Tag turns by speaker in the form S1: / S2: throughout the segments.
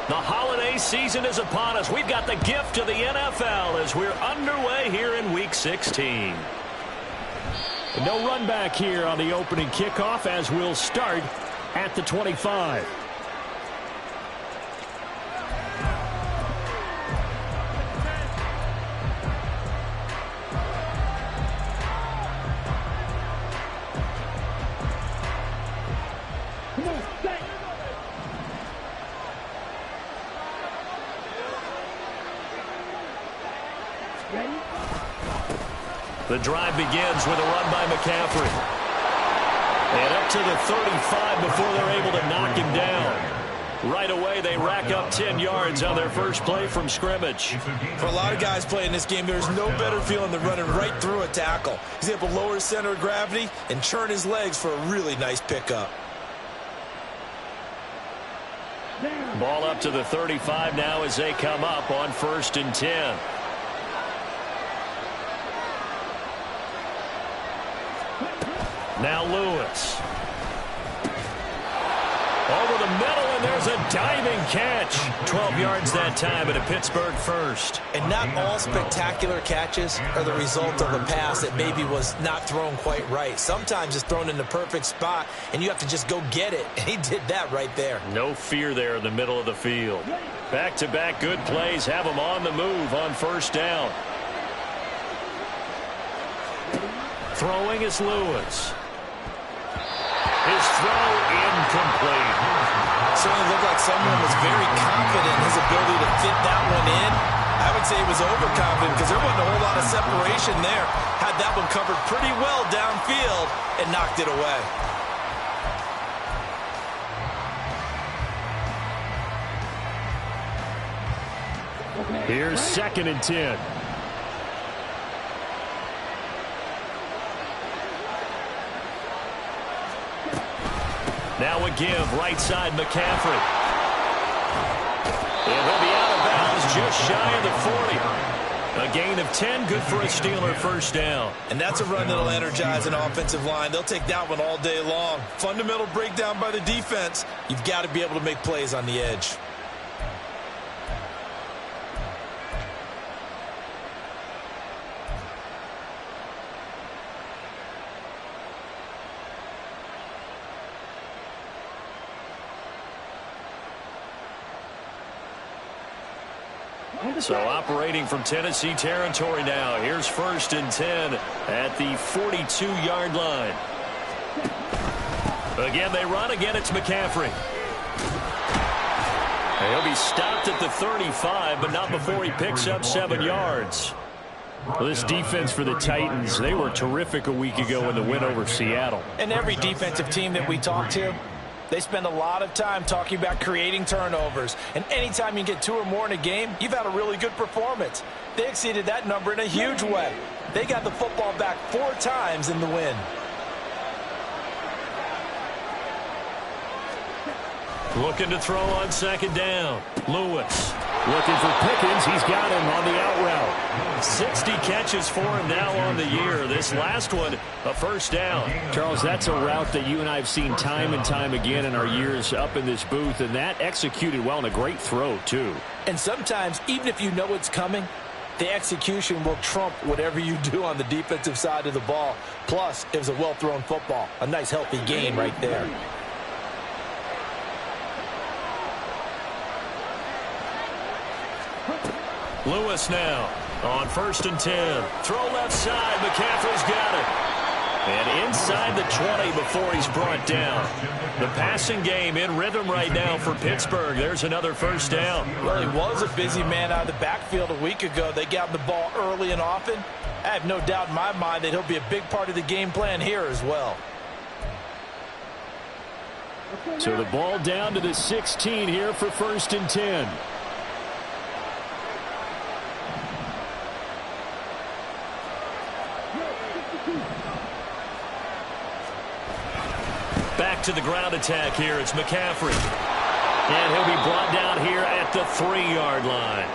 S1: The holiday season is upon us. We've got the gift of the NFL as we're underway here in Week 16.
S2: No run back here on the opening kickoff as we'll start at the 25.
S1: The drive begins with a run by McCaffrey. And up to the 35 before they're able to knock him down. Right away, they rack up 10 yards on their first play from scrimmage.
S3: For a lot of guys playing this game, there's no better feeling than running right through a tackle. He's able to lower his center of gravity and churn his legs for a really nice pickup.
S1: Ball up to the 35 now as they come up on 1st and 10. Now Lewis. Over the middle, and there's a diving catch. 12 yards that time, and a Pittsburgh first.
S3: And not all spectacular catches are the result of a pass that maybe was not thrown quite right. Sometimes it's thrown in the perfect spot, and you have to just go get it. And he did that right there.
S1: No fear there in the middle of the field. Back-to-back good plays have him on the move on 1st down. Throwing is Lewis. His throw incomplete.
S3: Certainly looked like someone was very confident in his ability to fit that one in. I would say he was overconfident because there wasn't a whole lot of separation there. Had that one covered pretty well downfield and knocked it away.
S2: Here's 2nd and 10.
S1: Now a give, right side McCaffrey. And he'll be out of bounds just shy of the 40. A gain of 10, good for a Steeler first down.
S3: And that's a run that'll energize an offensive line. They'll take that one all day long. Fundamental breakdown by the defense. You've got to be able to make plays on the edge.
S1: So operating from Tennessee territory now. Here's 1st and 10 at the 42-yard line. Again, they run. Again, it's McCaffrey. And he'll be stopped at the 35, but not before he picks up 7 yards.
S2: Well, this defense for the Titans, they were terrific a week ago in the win over Seattle.
S4: And every defensive team that we talk to, they spend a lot of time talking about creating turnovers. And anytime you get 2 or more in a game, you've had a really good performance. They exceeded that number in a huge way. They got the football back 4 times in the win.
S1: Looking to throw on 2nd down. Lewis.
S2: Looking for Pickens. He's got him on the out route.
S1: 60 catches for him now on the year. This last one, a first down.
S2: Charles, that's a route that you and I have seen time and time again in our years up in this booth, and that executed well and a great throw, too.
S4: And sometimes, even if you know it's coming, the execution will trump whatever you do on the defensive side of the ball. Plus, it was a well-thrown football. A nice, healthy gain right there.
S1: Lewis now on 1st and 10. Throw left side. McCaffrey's got it. And inside the 20 before he's brought down. The passing game in rhythm right now for Pittsburgh. There's another first down.
S4: Well, he was a busy man out of the backfield a week ago. They got the ball early and often. I have no doubt in my mind that he'll be a big part of the game plan here as well.
S2: So the ball down to the 16 here for 1st and 10.
S1: Back to the ground attack here. It's McCaffrey. And he'll be brought down here at the 3-yard line.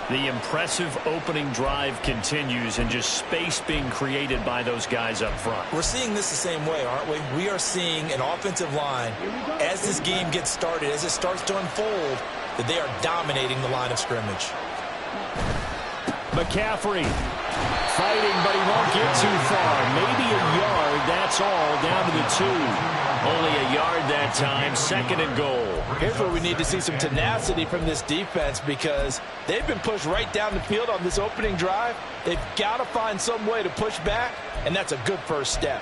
S1: The impressive opening drive continues and just space being created by those guys up front.
S3: We're seeing this the same way, aren't we? We are seeing an offensive line, as this game gets started, as it starts to unfold,
S4: that they are dominating the line of scrimmage.
S2: McCaffrey fighting, but he won't get too far. Maybe a yard, that's all, down to the 2.
S1: Only a yard that time, 2nd and goal.
S4: Here's where we need to see some tenacity from this defense because they've been pushed right down the field on this opening drive. They've got to find some way to push back, and that's a good first step.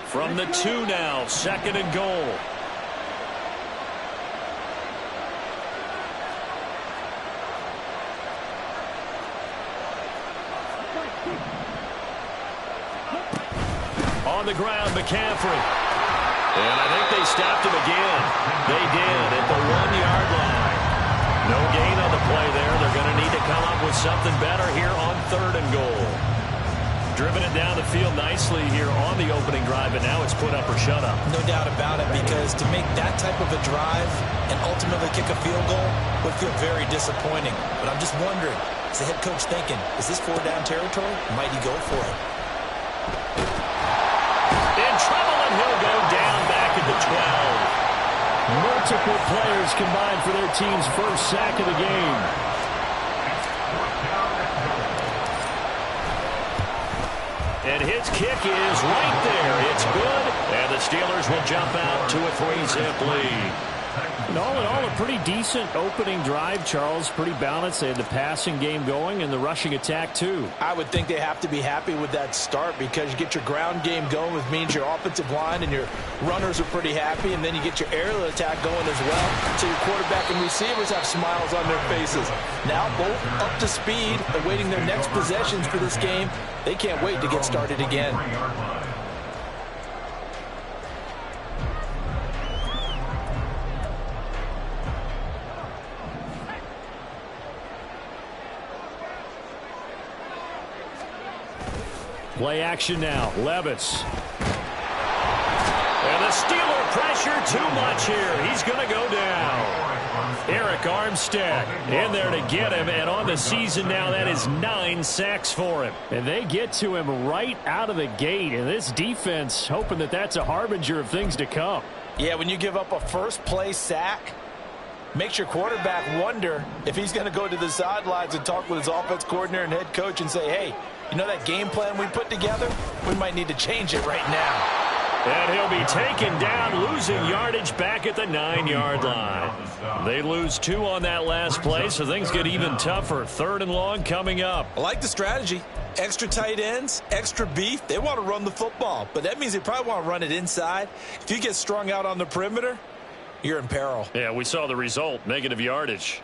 S1: From the 2 now, 2nd and goal. On the ground, McCaffrey. And I think they stopped him again. They did at the 1-yard line. No gain on the play there. They're going to need to come up with something better here on 3rd and goal. Driven it down the field nicely here on the opening drive, and now it's put up or shut up.
S4: No doubt about it, because to make that type of a drive and ultimately kick a field goal would feel very disappointing. But I'm just wondering, is the head coach thinking, is this 4-down territory? Might he go for it?
S1: In trouble, and he'll go down back at the 12.
S2: Multiple players combined for their team's first sack of the game.
S1: And his kick is right there. It's good. And the Steelers will jump out to a 3-zip lead.
S2: And all in all, a pretty decent opening drive, Charles. Pretty balanced. They had the passing game going and the rushing attack, too.
S4: I would think they have to be happy with that start because you get your ground game going, which means your offensive line and your runners are pretty happy, and then you get your aerial attack going as well. So your quarterback and receivers have smiles on their faces. Now both up to speed, awaiting their next possessions for this game. They can't wait to get started again.
S2: Play action now. Levis.
S1: And the Steeler pressure too much here. He's going to go down. Eric Armstead in there to get him, and on the season now, that is 9 sacks for him.
S2: And they get to him right out of the gate, and this defense hoping that that's a harbinger of things to come.
S4: Yeah, when you give up a first-play sack, makes your quarterback wonder if he's going to go to the sidelines and talk with his offense coordinator and head coach and say, hey, you know that game plan we put together? We might need to change it right now.
S1: And he'll be taken down, losing yardage back at the 9-yard line. They lose 2 on that last play, so things get even tougher. 3rd and long coming up.
S4: I like the strategy. Extra tight ends, extra beef. They want to run the football, but that means they probably want to run it inside. If you get strung out on the perimeter, you're in peril.
S1: Yeah, we saw the result, negative yardage.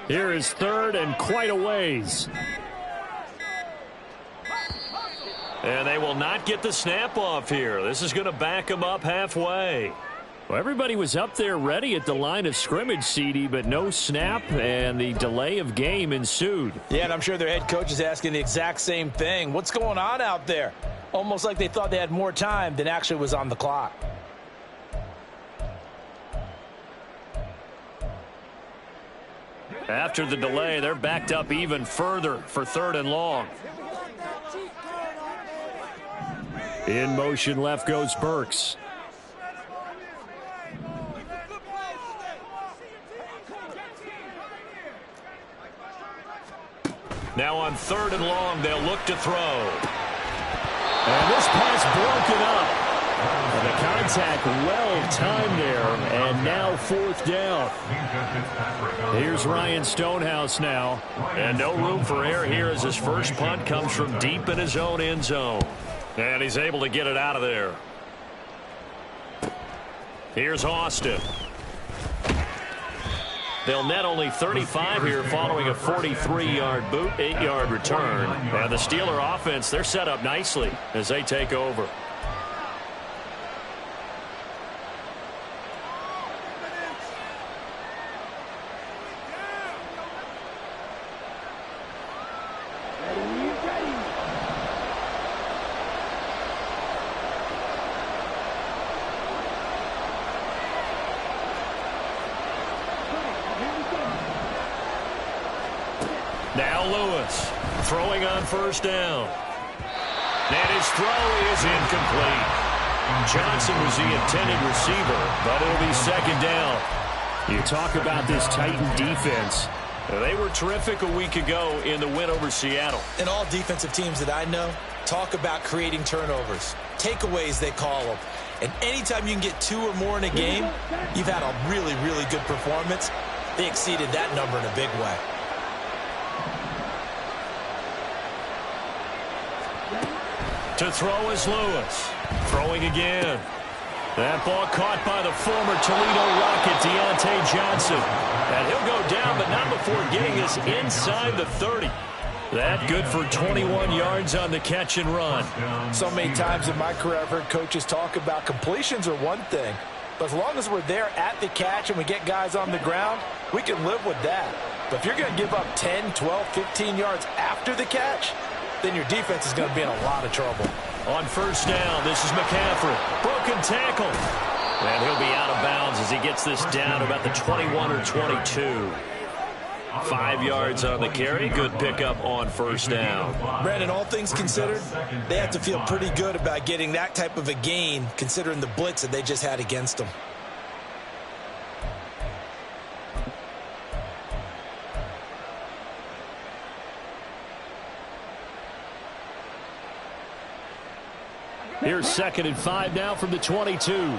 S2: Here is 3rd and quite a ways.
S1: And they will not get the snap off here. This is going to back them up halfway.
S2: Well, everybody was up there ready at the line of scrimmage, CD, but no snap, and the delay of game ensued.
S4: Yeah, and I'm sure their head coach is asking the exact same thing. What's going on out there? Almost like they thought they had more time than actually was on the clock.
S1: After the delay, they're backed up even further for 3rd and long.
S2: In motion, left goes Burks.
S1: Now on 3rd and long, they'll look to throw.
S2: And this pass broken up. And the contact well timed there, and now 4th down. Here's Ryan Stonehouse now.
S1: And no room for error here as his first punt comes from deep in his own end zone. And he's able to get it out of there. Here's Austin. They'll net only 35 here following a 43-yard boot, 8-yard return. And the Steeler offense, they're set up nicely as they take over. Lewis throwing on first down. And his throw is incomplete. Johnson was the intended receiver, but it'll be second down.
S2: You talk about this Titan defense.
S1: They were terrific a week ago in the win over Seattle.
S4: And all defensive teams that I know talk about creating turnovers. Takeaways, they call them. And anytime you can get 2 or more in a game, you've had a really, really good performance. They exceeded that number in a big way.
S1: To throw is Lewis. Throwing again. That ball caught by the former Toledo Rocket, Deontay Johnson. And he'll go down, but not before getting us inside the 30. That good for 21 yards on the catch and run.
S4: So many times in my career I've heard coaches talk about completions are one thing. But as long as we're there at the catch and we get guys on the ground, we can live with that. But if you're going to give up 10, 12, 15 yards after the catch, then your defense is going to be in a lot of trouble.
S1: On first down, this is McCaffrey. Broken tackle. And he'll be out of bounds as he gets this down about the 21 or 22. 5 yards on the carry. Good pickup on first down.
S4: Brandon, all things considered, they have to feel pretty good about getting that type of a gain considering the blitz that they just had against them.
S2: Here's 2nd and 5 now from the 22.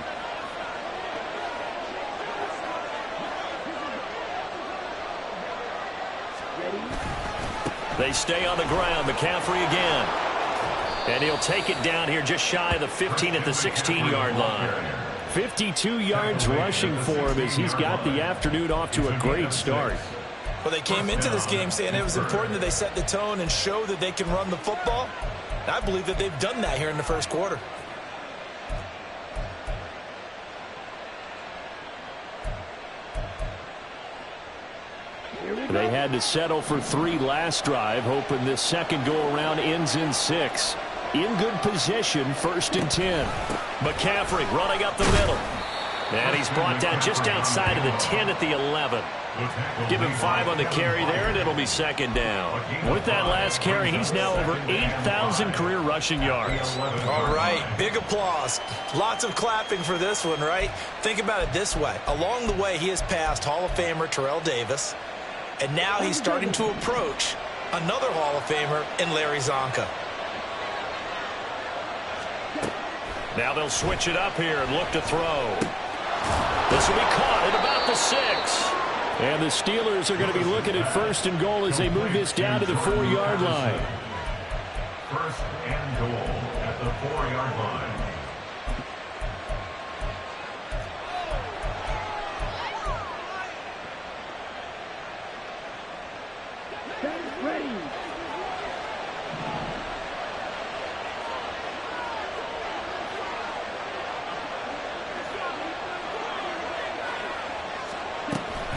S1: They stay on the ground. McCaffrey again. And he'll take it down here just shy of the 15 at the 16-yard line.
S2: 52 yards rushing for him as he's got the afternoon off to a great start.
S4: Well, they came into this game saying it was important that they set the tone and show that they can run the football. I believe that they've done that here in the first quarter.
S2: They had to settle for 3 last drive, hoping this second go-around ends in 6. In good position, 1st and 10.
S1: McCaffrey running up the middle. And he's brought down just outside of the 10 at the 11. Give him 5 on the carry there, and it'll be second down.
S2: With that last carry, he's now over 8,000 career rushing yards.
S4: All right, big applause. Lots of clapping for this one, right? Think about it this way. Along the way, he has passed Hall of Famer Terrell Davis, and now he's starting to approach another Hall of Famer in Larry Zonka.
S1: Now they'll switch it up here and look to throw. This will be caught at about the 6.
S2: And the Steelers are going to be looking at 1st and goal as they move this down to the 4-yard line.
S5: 1st and goal at the 4-yard line.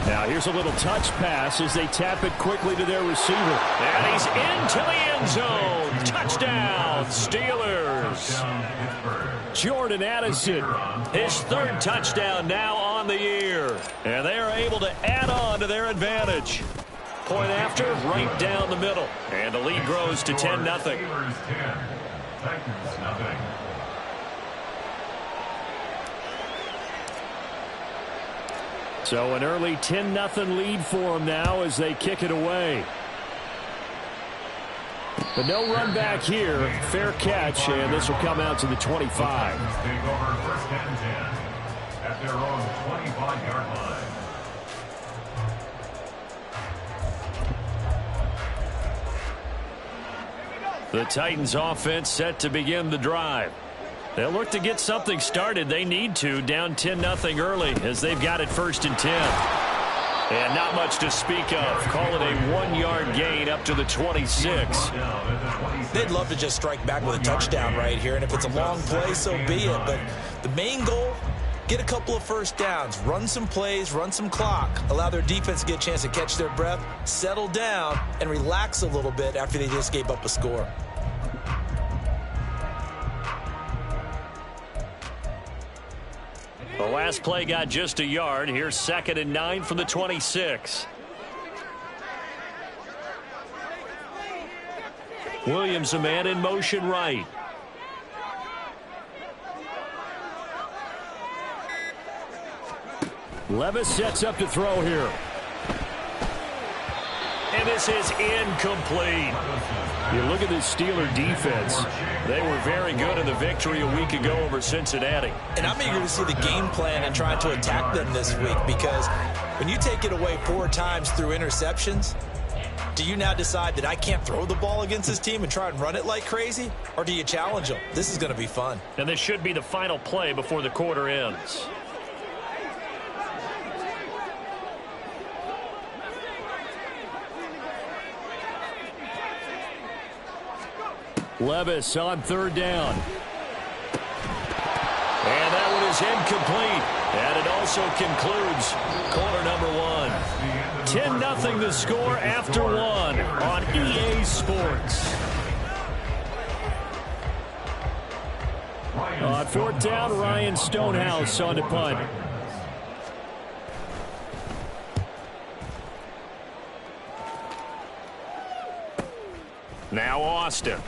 S2: Now here's a little touch pass as they tap it quickly to their receiver.
S1: And he's into the end zone. Touchdown, Steelers.
S2: Jordan Addison.
S1: His 3rd touchdown now on the year. And they are able to add on to their advantage. Point after, right down the middle. And the lead grows to 10-0.
S5: Steelers 10, Titans nothing.
S2: So an early 10-0 lead for them now as they kick it away. But no run back here. Fair catch, and this will come out to the 25.
S5: Take over 1st and 10 at their own 25-yard line.
S1: The Titans offense set to begin the drive. They'll look to get something started. They need to, down 10-0 early as they've got it 1st and 10. And not much to speak of. Call it a 1-yard gain up to the 26.
S4: They'd love to just strike back with a touchdown right here, and if it's a long play, so be it. But the main goal, get a couple of first downs, run some plays, run some clock, allow their defense to get a chance to catch their breath, settle down, and relax a little bit after they just gave up a score.
S1: The last play got just a yard. Here's 2nd and 9 from the 26. Williams, a man in motion right.
S2: Levis sets up to throw here.
S1: And this is incomplete.
S2: You look at this Steeler defense.
S1: They were very good in the victory a week ago over Cincinnati.
S4: And I'm eager to see the game plan and trying to attack them this week, because when you take it away 4 times through interceptions, do you now decide that I can't throw the ball against this team and try and run it like crazy? Or do you challenge them? This is going to be fun.
S1: And this should be the final play before the quarter ends.
S2: Levis on 3rd down.
S1: And that one is incomplete. And it also concludes quarter number 1. 10-0 the score after 1 on EA Sports.
S2: On 4th down, Ryan Stonehouse on the punt.
S1: Now Austin.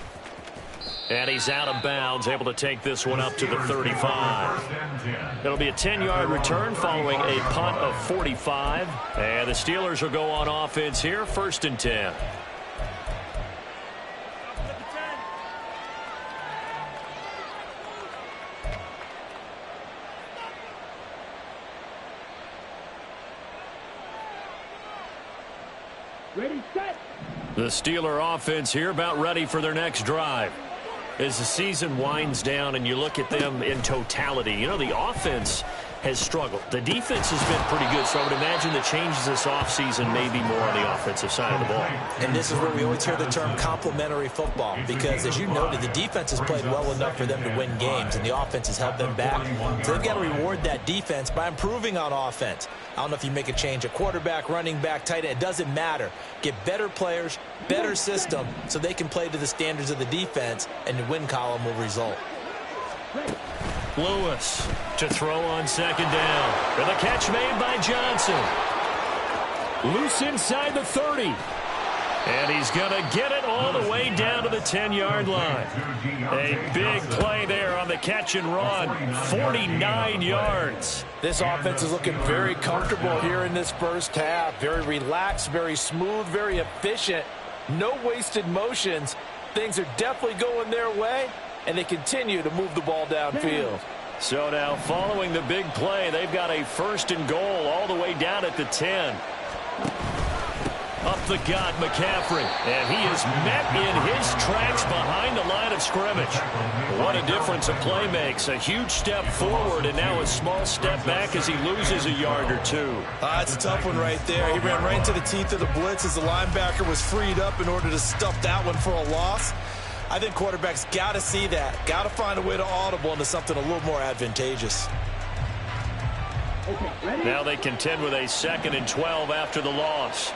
S1: And he's out of bounds, able to take this one up to the 35. It'll be a 10-yard return following a punt of 45. And the Steelers will go on offense here, 1st and 10.
S2: Ready, set.
S1: The Steeler offense here about ready for their next drive. As the season winds down and you look at them in totality, you know, the offense has struggled. The defense has been pretty good, so I would imagine the changes this offseason may be more on the offensive side of the ball.
S4: And this is where we always hear the term complementary football, because as you noted, the defense has played well enough for them to win games, and the offense has held them back. So they've got to reward that defense by improving on offense. I don't know if you make a change at quarterback, running back, tight end. It doesn't matter. Get better players, better system, so they can play to the standards of the defense, and the win column will result.
S1: Lewis to throw on 2nd down. And the catch made by Johnson.
S2: Loose inside the 30.
S1: And he's going to get it all the way down to the 10-yard line. A big play there on the catch and run. 49 yards.
S4: This offense is looking very comfortable here in this first half. Very relaxed, very smooth, very efficient. No wasted motions. Things are definitely going their way, and they continue to move the ball downfield.
S1: So now following the big play, they've got a 1st and goal all the way down at the 10. Up the gut, McCaffrey. And he is met in his tracks behind the line of scrimmage. What a difference a play makes. A huge step forward and now a small step back as he loses a yard or 2.
S3: It's a tough one right there. He ran right into the teeth of the blitz as the linebacker was freed up in order to stuff that one for a loss. I think quarterbacks got to see that. Got to find a way to audible into something a little more advantageous.
S1: Now they contend with a 2nd and 12 after the loss.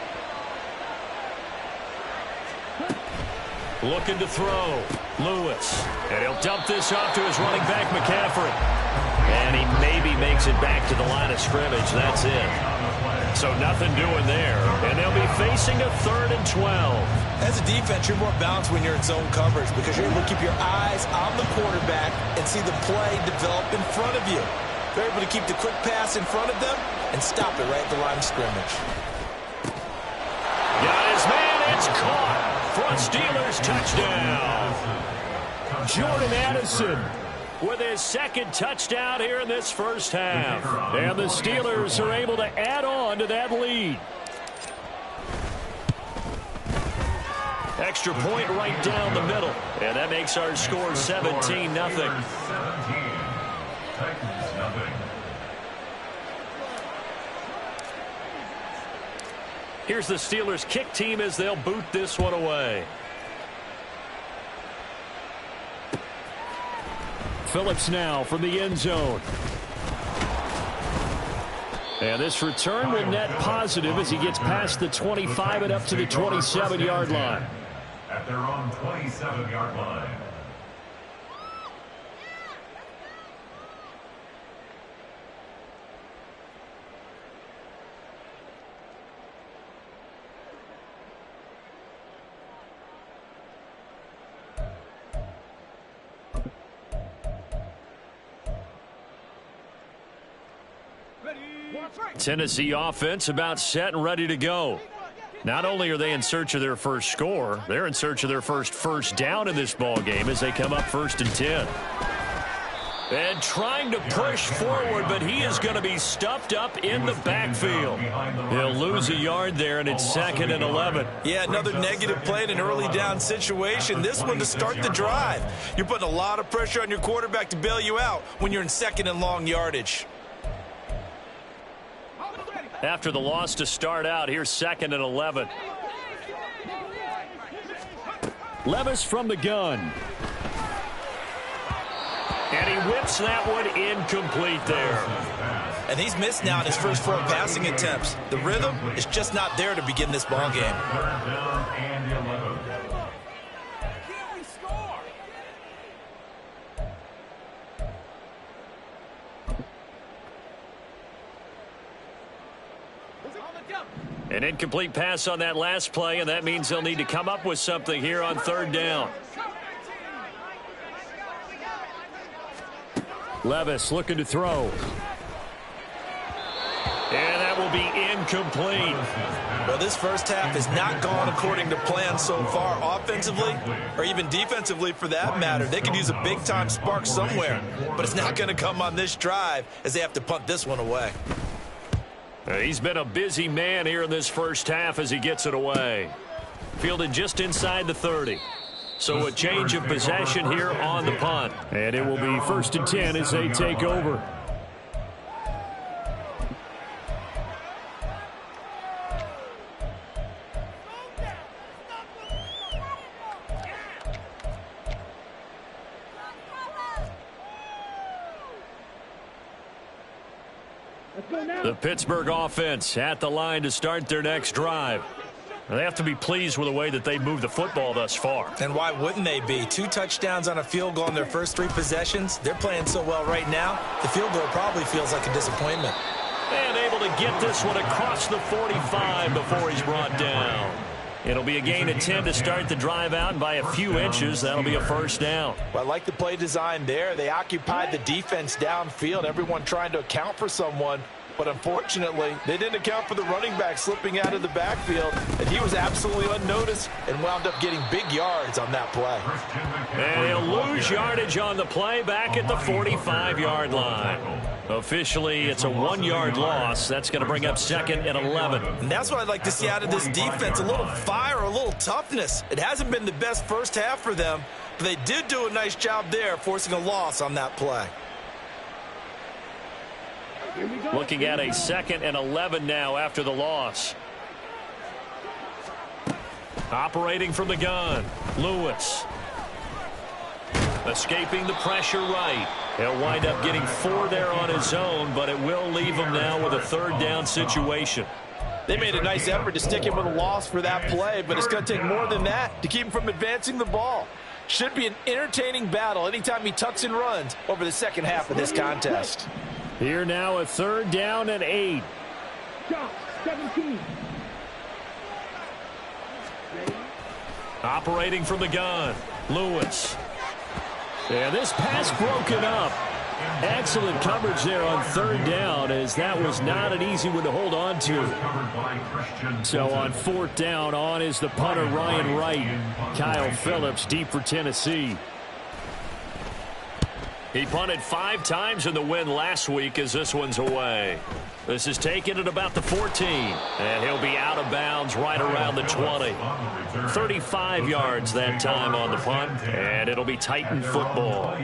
S1: Looking to throw. Lewis. And he'll dump this off to his running back, McCaffrey. And he maybe makes it back to the line of scrimmage. That's it. So nothing doing there. And they'll be facing a 3rd and 12.
S3: As a defense, you're more balanced when you're in zone coverage because you're able to keep your eyes on the quarterback and see the play develop in front of you. They're able to keep the quick pass in front of them and stop it right at the line of scrimmage.
S1: Got his man. It's caught for a Steelers touchdown.
S2: Jordan Addison
S1: with his 2nd touchdown here in this first half. And the Steelers are able to add on to that lead. Extra point right down the middle. And that makes our score 17-0. Here's the Steelers kick team as they'll boot this one away.
S2: Phillips now from the end zone. And this return will net positive as he gets past the 25 and up to the 27-yard line.
S5: At their own 27-yard line.
S2: Tennessee offense about set and ready to go. Not only are they in search of their first score, they're in search of their first down in this ball game as they come up 1st and 10. And trying to push forward, but he is going to be stuffed up in the backfield. He'll lose a yard there, and it's 2nd and 11.
S3: Yeah, another negative play in an early down situation. This one to start the drive. You're putting a lot of pressure on your quarterback to bail you out when you're in 2nd and long yardage.
S2: After the loss to start out, here's 2nd and 11. Levis from the gun. And he whips that one incomplete there.
S3: And he's missed now in his first 4 passing attempts. The rhythm is just not there to begin this ball game.
S2: An incomplete pass on that last play, and that means they'll need to come up with something here on 3rd down. Levis looking to throw. And that will be incomplete.
S3: Well, this first half has not gone according to plan so far, offensively or even defensively for that matter. They could use a big-time spark somewhere, but it's not going to come on this drive as they have to punt this one away.
S2: He's been a busy man here in this first half as he gets it away. Fielded just inside the 30. So a change of possession here on the punt. And it will be 1st and 10 as they take over. The Pittsburgh offense at the line to start their next drive. They have to be pleased with the way that they moved the football thus far.
S3: And why wouldn't they be? 2 touchdowns on a field goal in their first 3 possessions. They're playing so well right now, the field goal probably feels like a disappointment.
S2: And able to get this one across the 45 before he's brought down. It'll be a gain of 10 to start the drive out, and by a few inches, that'll be a 1st down.
S4: Well, I like the play design there. They occupied the defense downfield, everyone trying to account for someone. But unfortunately, they didn't account for the running back slipping out of the backfield, and he was absolutely unnoticed and wound up getting big yards on that play.
S2: And he'll lose yardage on the play back at the 45-yard line. Officially, it's a 1-yard loss. That's going to bring up 2nd and 11.
S3: And that's what I'd like to see out of this defense, a little fire, a little toughness. It hasn't been the best first half for them, but they did do a nice job there, forcing a loss on that play.
S2: Looking at a 2nd and 11 now after the loss. Operating from the gun, Lewis. Escaping the pressure right. He'll wind up getting 4 there on his own, but it will leave him now with a 3rd down situation.
S4: They made a nice effort to stick him with a loss for that play, but it's going to take more than that to keep him from advancing the ball. Should be an entertaining battle anytime he tucks and runs over the second half of this contest.
S2: Here now a 3rd down and 8.
S6: 17.
S2: Operating from the gun, Lewis. And this pass broken up. Excellent coverage there on 3rd down, as that was not an easy one to hold on to. So on 4th down, on is the punter Ryan Wright. Kyle Phillips deep for Tennessee. He punted 5 times in the win last week as this one's away. This is taken at about the 14. And he'll be out of bounds right around the 20. 35 yards that time on the punt. And it'll be Titan football.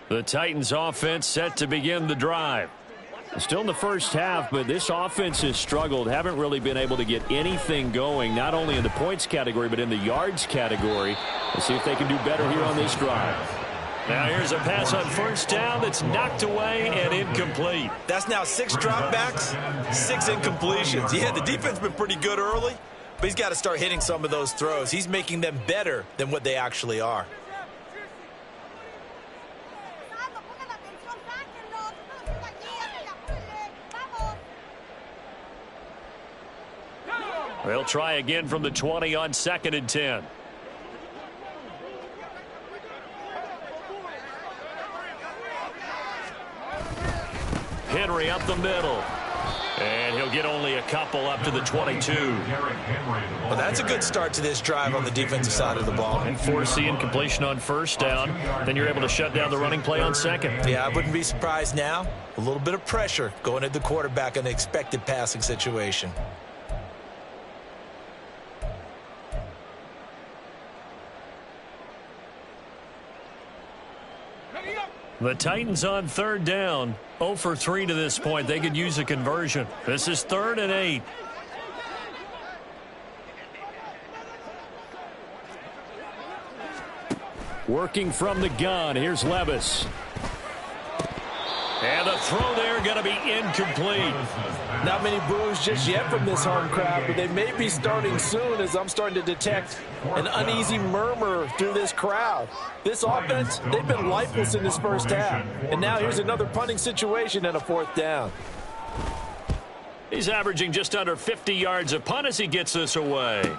S2: The Titans offense set to begin the drive. Still in the first half, but this offense has struggled. Haven't really been able to get anything going, not only in the points category, but in the yards category. Let's see if they can do better here on this drive. Now here's a pass on 1st down that's knocked away and incomplete.
S3: That's now 6 dropbacks, 6 incompletions. Yeah, the defense has been pretty good early, but he's got to start hitting some of those throws. He's making them better than what they actually are.
S1: They'll try again from the 20 on 2nd and 10. Henry up the middle. And he'll get only a couple up to the 22.
S3: Well, that's a good start to this drive on the defensive side of the ball.
S1: And forcing incompletion on 1st down. Then you're able to shut down the running play on 2nd.
S3: Yeah, I wouldn't be surprised now. A little bit of pressure going at the quarterback in the expected passing situation.
S1: The Titans on 3rd down. 0 for 3 to this point. They could use a conversion. This is 3rd and 8. Working from the gun. Here's Levis. And the throw there going to be incomplete.
S4: Not many boos just yet from this home crowd, but they may be starting soon as I'm starting to detect an uneasy murmur through this crowd. This offense, they've been lifeless in this first half. And now here's another punting situation and a 4th down.
S1: He's averaging just under 50 yards a punt as he gets this away.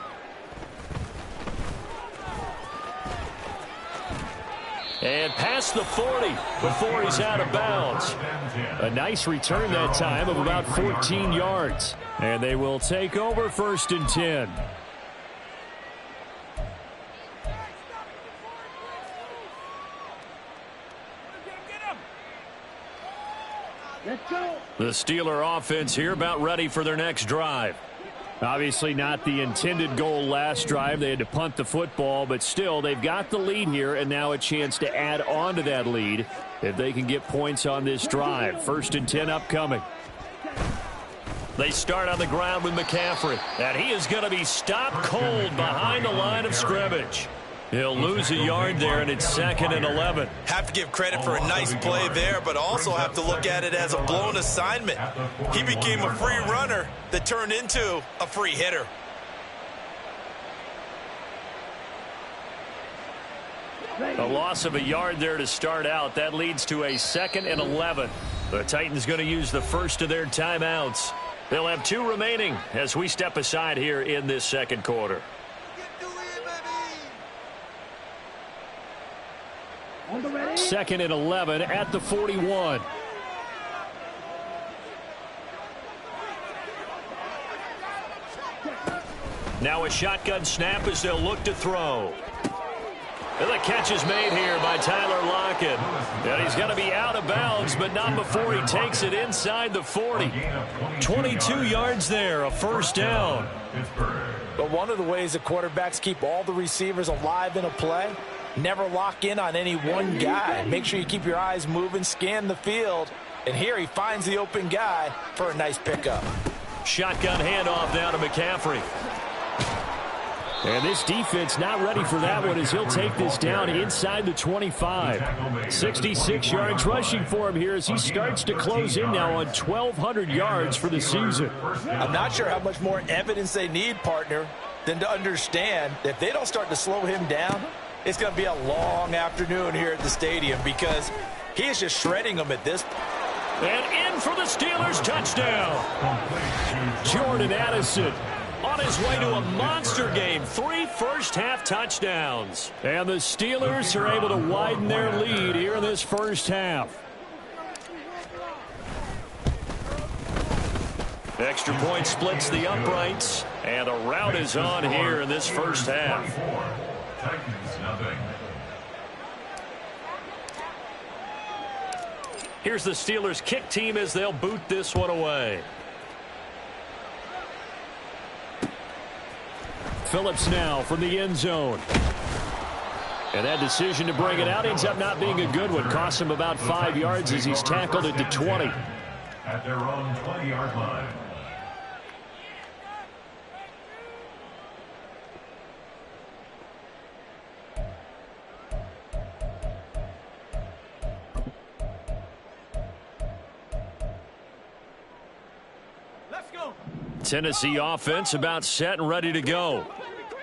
S1: And past the 40 before he's out of bounds. A nice return that time of about 14 yards. And they will take over 1st and 10.
S6: Let's go.
S1: The Steeler offense here about ready for their next drive. Obviously not the intended goal last drive. They had to punt the football, but still they've got the lead here and now a chance to add on to that lead if they can get points on this drive. 1st and 10 upcoming. They start on the ground with McCaffrey, and he is going to be stopped cold behind the line of scrimmage. He'll lose a yard there, and it's 2nd and 11.
S3: Have to give credit for a nice play there, but also have to look at it as a blown assignment. He became a free runner that turned into a free hitter.
S1: A loss of a yard there to start out. That leads to a 2nd and 11. The Titans going to use the first of their timeouts. They'll have 2 remaining as we step aside here in this 2nd quarter.
S6: On the ready.
S1: 2nd and 11 at the 41. Now a shotgun snap as they'll look to throw. And the catch is made here by Tyler Lockett. And he's going to be out of bounds, but not before he takes it inside the 40. 22 yards there, a 1st down.
S4: But one of the ways that quarterbacks keep all the receivers alive in a play, never lock in on any one guy. Make sure you keep your eyes moving, scan the field. And here he finds the open guy for a nice pickup.
S1: Shotgun handoff now to McCaffrey. And this defense not ready for that one as he'll take this down inside the 25. 66 yards rushing for him here as he starts to close in now on 1,200 yards for the season.
S4: I'm not sure how much more evidence they need, partner, than to understand that if they don't start to slow him down, it's going to be a long afternoon here at the stadium because he is just shredding them at this point.
S1: And in for the Steelers touchdown. Jordan Addison on his way to a monster game. 3 first-half touchdowns. And the Steelers are able to widen their lead here in this first half. Extra point splits the uprights. And a rout is on here in this first half. Here's the Steelers kick team as they'll boot this one away. Phillips now from the end zone. And that decision to bring it out ends up not being a good one. Costs him about 5 yards as he's tackled at the 20.
S5: At their own 20-yard line.
S1: Tennessee offense about set and ready to go.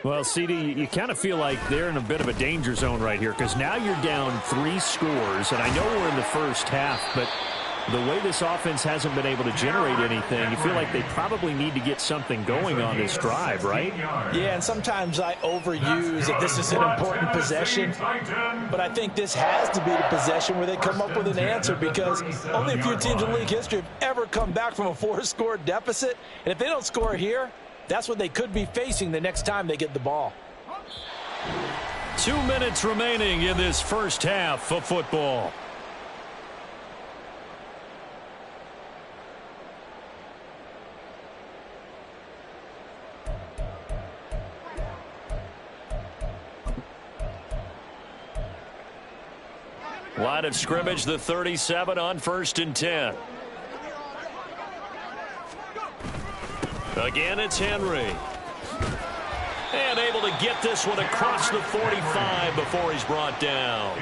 S1: Well, CD, you kind of feel like they're in a bit of a danger zone right here because now you're down 3 scores, and I know we're in the first half, but
S2: The way this offense hasn't been able to generate anything, you feel like they probably need to get something going on this drive, right?
S4: Yeah, and sometimes I overuse that this is an important possession, but I think this has to be the possession where they come up with an answer, because only a few teams in league history have ever come back from a 4-score deficit, and if they don't score here, that's what they could be facing the next time they get the ball.
S2: 2 minutes remaining in this first half of football. Line of scrimmage, the 37 on 1st and 10. Again, it's Henry. And able to get this one across the 45 before he's brought down.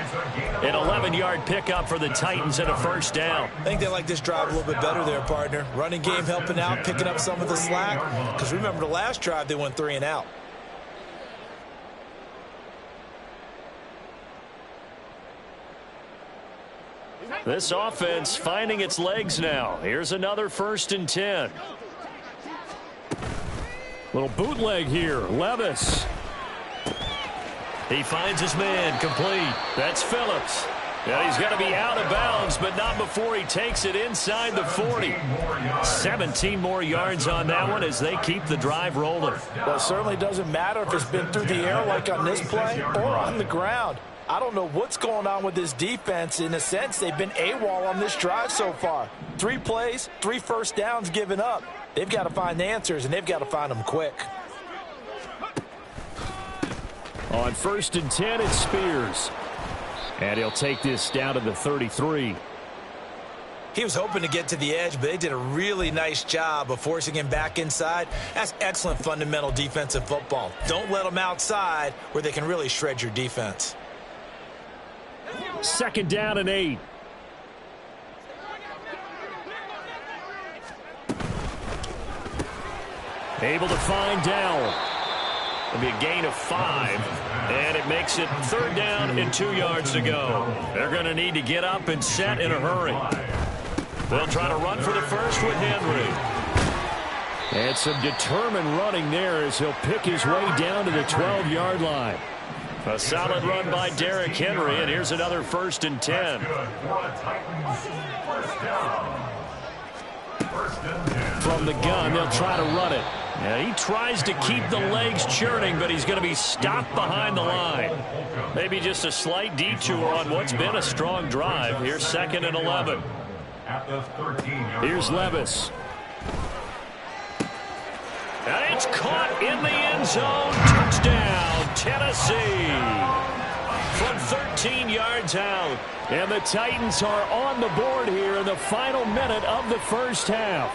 S2: An 11-yard pickup for the Titans and a first down.
S4: I think they like this drive a little bit better there, partner. Running game helping out, picking up some of the slack. Because remember, the last drive, they went 3 and out.
S2: This offense finding its legs now. Here's another 1st and 10. Little bootleg here. Levis. He finds his man complete. That's Phillips. And he's going to be out of bounds, but not before he takes it inside the 40. 17 more yards on that one as they keep the drive rolling.
S4: Well, it certainly doesn't matter if it's been through the air like on this play or on the ground. I don't know what's going on with this defense. In a sense, they've been AWOL on this drive so far. 3 plays, 3 first downs given up. They've got to find the answers, and they've got to find them quick.
S2: On 1st and 10, it's Spears. And he'll take this down to the 33.
S4: He was hoping to get to the edge, but they did a really nice job of forcing him back inside. That's excellent fundamental defensive football. Don't let them outside where they can really shred your defense.
S2: 2nd down and 8. Able to find Dowell. It'll be a gain of 5. And it makes it 3rd down and 2 yards to go. They're going to need to get up and set in a hurry. They'll try to run for the first with Henry. And some determined running there as he'll pick his way down to the 12-yard line. A solid run by Derrick Henry, and here's another 1st and 10. From the gun, they'll try to run it. Yeah, he tries to keep the legs churning, but he's going to be stopped behind the line. Maybe just a slight detour on what's been a strong drive. Here's 2nd and 11. Here's Levis. And it's caught in the end zone. Touchdown, Tennessee. From 13 yards out. And the Titans are on the board here in the final minute of the first half.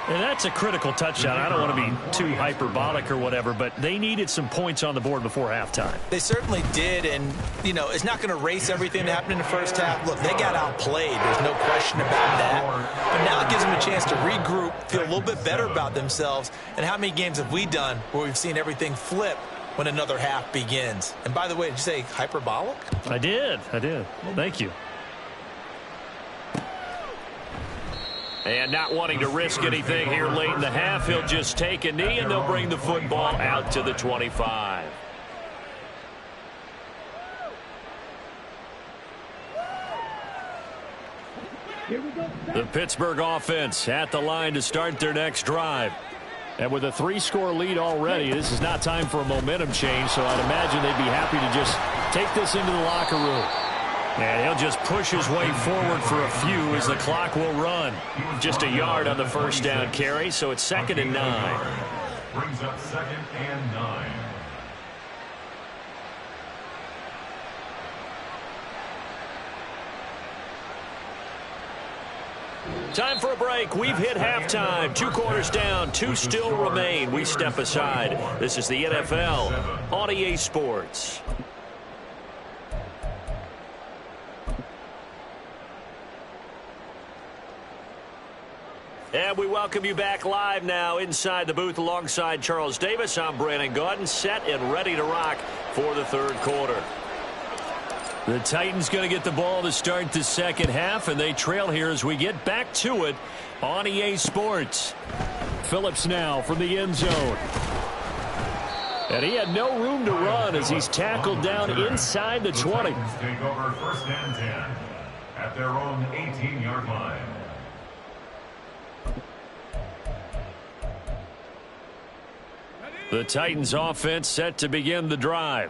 S2: And that's a critical touchdown. I don't want to be too hyperbolic or whatever, but they needed some points on the board before halftime.
S4: They certainly did, and, you know, it's not going to erase everything that happened in the first half. Look, they got outplayed. There's no question about that. But now it gives them a chance to regroup, feel a little bit better about themselves. And how many games have we done where we've seen everything flip when another half begins? And by the way, did you say hyperbolic?
S2: I did. Thank you. And not wanting to risk anything here late in the half, he'll just take a knee, and they'll bring the football out to the 25.
S6: Here we go.
S2: The Pittsburgh offense at the line to start their next drive. And with a 3-score lead already, this is not time for a momentum change, so I'd imagine they'd be happy to just take this into the locker room. And he'll just push his way forward for a few as the clock will run. Just a yard on the first down carry, so it's 2nd and 9.
S5: Brings up 2nd and 9.
S2: Time for a break. We've hit halftime. 2 quarters down. 2 still remain. We step aside. This is the NFL on EA Sports. And we welcome you back live now inside the booth alongside Charles Davis. I'm Brandon Gaudin, set and ready to rock for the third quarter. The Titans going to get the ball to start the second half, and they trail here as we get back to it on EA Sports. Phillips now from the end zone. And he had no room to run as he's tackled down inside the 20.
S5: Take over first and 10 at their own 18-yard line.
S2: The Titans offense set to begin the drive.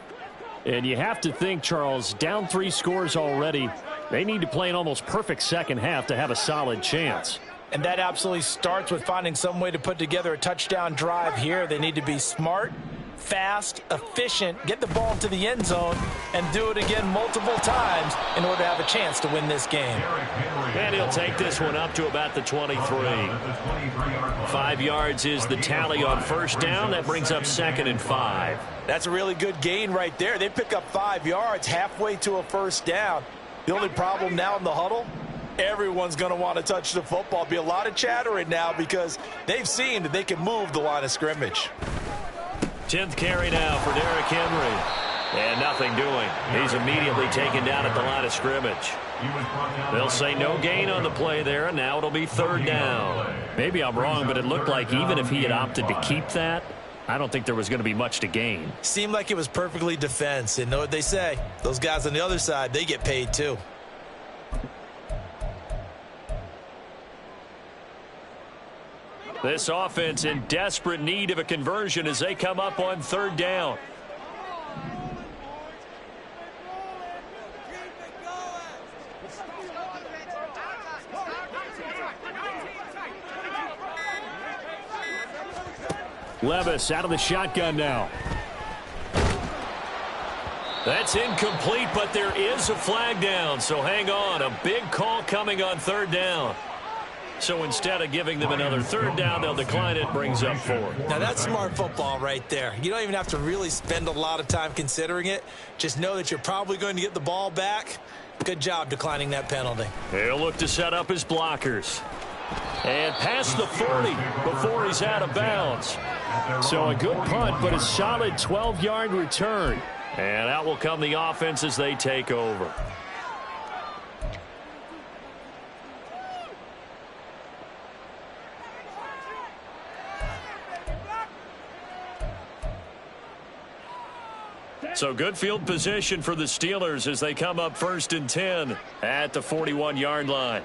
S2: And you have to think, Charles, down 3 scores already. They need to play an almost perfect second half to have a solid chance.
S4: And that absolutely starts with finding some way to put together a touchdown drive here. They need to be smart, fast, efficient, get the ball to the end zone, and do it again multiple times in order to have a chance to win this game.
S2: And he'll take this one up to about the 23. 5 yards is the tally on first down. That brings up 2nd and 5.
S4: That's a really good gain right there. They pick up 5 yards halfway to a first down. The only problem now in the huddle, everyone's going to want to touch the football. Be a lot of chattering now because they've seen that they can move the line of scrimmage.
S2: 10th carry now for Derrick Henry. And nothing doing. He's immediately taken down at the line of scrimmage. They'll say no gain on the play there, and now it'll be 3rd down. Maybe I'm wrong, but it looked like even if he had opted to keep that, I don't think there was going to be much to gain.
S4: Seemed like it was perfectly defense. And know what they say? Those guys on the other side, they get paid too.
S2: This offense in desperate need of a conversion as they come up on 3rd down. Levis out of the shotgun now. That's incomplete, but there is a flag down, so hang on. A big call coming on 3rd down. So instead of giving them another 3rd down, they'll decline it. Brings up 4th.
S4: Now that's smart football right there. You don't even have to really spend a lot of time considering it. Just know that you're probably going to get the ball back. Good job declining that penalty.
S2: He'll look to set up his blockers. And past the 40 before he's out of bounds. So a good punt, but a solid 12-yard return. And out will come the offense as they take over. So good field position for the Steelers as they come up 1st and 10 at the 41-yard line.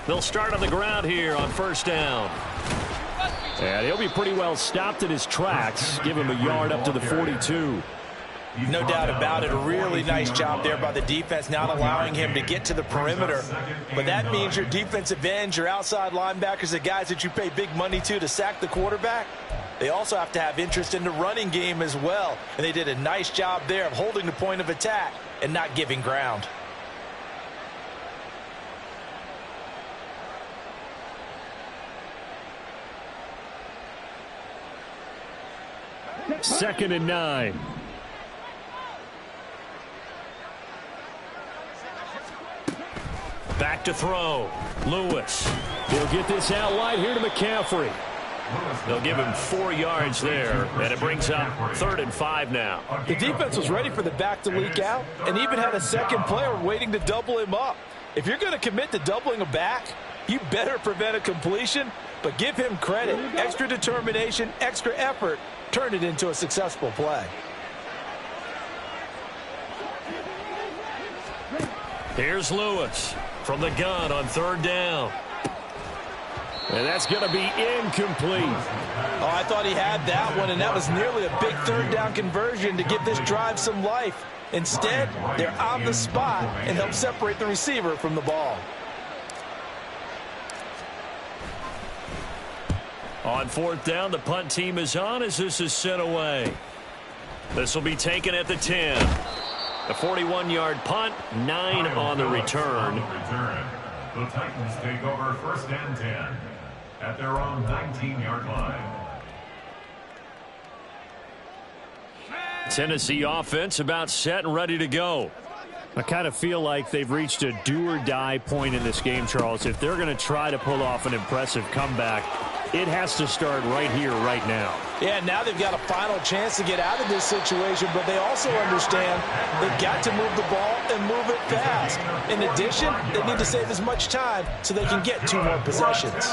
S2: They'll start on the ground here on 1st down. And he'll be pretty well stopped in his tracks. Give him a yard up to the 42.
S4: No doubt about it. A really nice job there by the defense, not allowing him to get to the perimeter. But that means your defensive ends, your outside linebackers, the guys that you pay big money to sack the quarterback, they also have to have interest in the running game as well. And they did a nice job there of holding the point of attack and not giving ground.
S2: Second and 9. Back to throw. Lewis. He'll get this out wide here to McCaffrey. They'll give him 4 yards there, and it brings up 3rd and 5 now.
S4: The defense was ready for the back to leak out and even had a second player waiting to double him up. If you're going to commit to doubling a back, you better prevent a completion, but give him credit. Extra determination, extra effort, turn it into a successful play.
S2: Here's Lewis from the gun on 3rd down. And that's going to be incomplete.
S4: Oh, I thought he had that one, and that was nearly a big 3rd down conversion to give this drive some life. Instead, they're on the spot and help separate the receiver from the ball.
S2: On 4th down, the punt team is on as this is sent away. This will be taken at the 10. The 41-yard punt, 9 on the return.
S5: The Titans take over 1st and 10 at their own 19-yard line.
S2: Tennessee offense about set and ready to go. I kind of feel like they've reached a do-or-die point in this game, Charles. If they're going to try to pull off an impressive comeback, it has to start right here, right now.
S4: Yeah, now they've got a final chance to get out of this situation, but they also understand they've got to move the ball and move it fast. In addition, they need to save as much time so they can get 2 more possessions.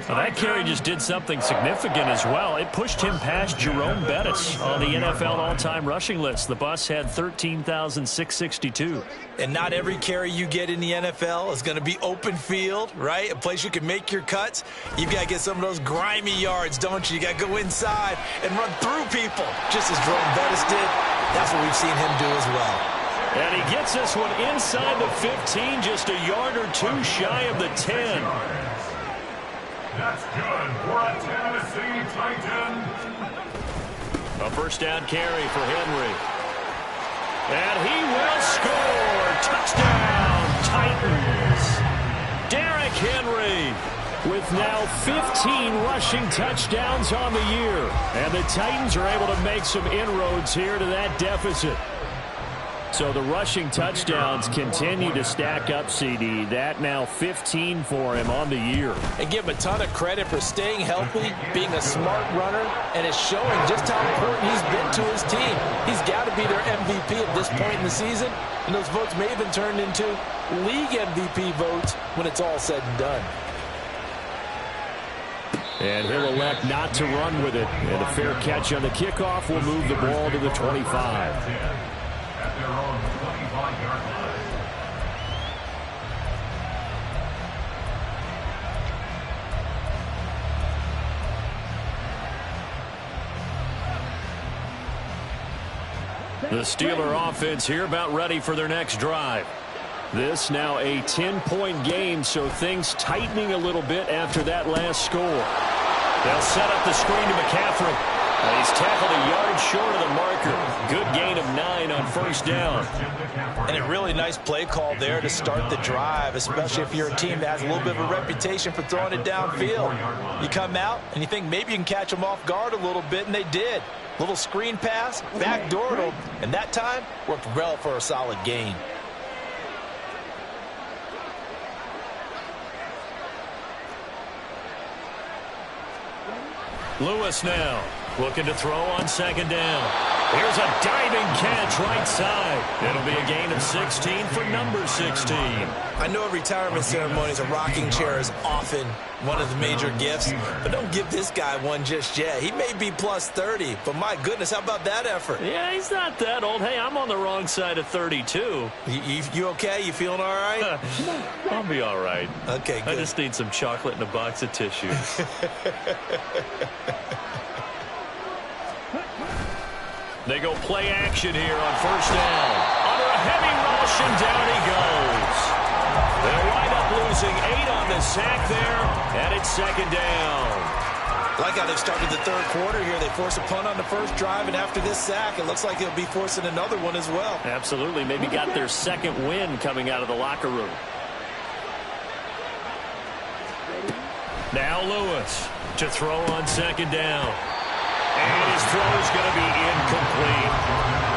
S1: Well, that carry just did something significant as well. It pushed him past Jerome Bettis on the NFL all-time rushing list. The bus had 13,662.
S3: And not every carry you get in the NFL is going to be open field, right? A place you can make your cuts. You've got to get some of those grimy yards, don't you? You got to go inside and run through people, just as Jerome Bettis did. That's what we've seen him do as well.
S1: And he gets this one inside the 15, just a yard or 2 shy of the 10.
S5: That's good for a Tennessee Titan.
S1: A first down carry for Henry. And he will score. Touchdown, Titans. Derrick Henry with now 15 rushing touchdowns on the year. And the Titans are able to make some inroads here to that deficit. So the rushing touchdowns continue to stack up, CD. That now 15 for him on the year.
S4: And give him a ton of credit for staying healthy, being a smart runner, and it's showing just how important he's been to his team. He's got to be their MVP at this point in the season, and those votes may have been turned into league MVP votes when it's all said and done.
S2: And he'll elect not to run with it. And a fair catch on the kickoff will move the ball to the 25.
S5: At their own 25-yard line.
S1: The Steeler offense here about ready for their next drive. This now a 10-point game, so things tightening a little bit after that last score. They'll set up the screen to McCaffrey. And he's tackled a yard short of the marker. Good gain of 9 on first down.
S4: And a really nice play call there to start the drive, especially if you're a team that has a little bit of a reputation for throwing it downfield. You come out and you think maybe you can catch them off guard a little bit, and they did. Little screen pass, backdoored them, and that time worked well for a solid gain.
S1: Lewis now looking to throw on second down. Here's a diving catch right side. It'll be a gain of 16 for number 16.
S3: I know retirement ceremonies, a rocking chair is often one of the major gifts, but don't give this guy one just yet. He may be plus 30, but my goodness, how about that effort?
S1: Yeah, he's not that old. Hey, I'm on the wrong side of 32.
S3: You okay? You feeling all right?
S1: I'll be all right.
S3: Okay, good.
S1: I just need some chocolate and a box of tissues. They go play action here on first down. Under a heavy rush, and down he goes. They'll wind up losing 8 on the sack there, and it's second down.
S3: Like how they've started the third quarter here. They force a punt on the first drive, and after this sack, it looks like they'll be forcing another one as well.
S1: Absolutely. Maybe got their second win coming out of the locker room. Now Lewis to throw on second down. And his throw is going to be incomplete.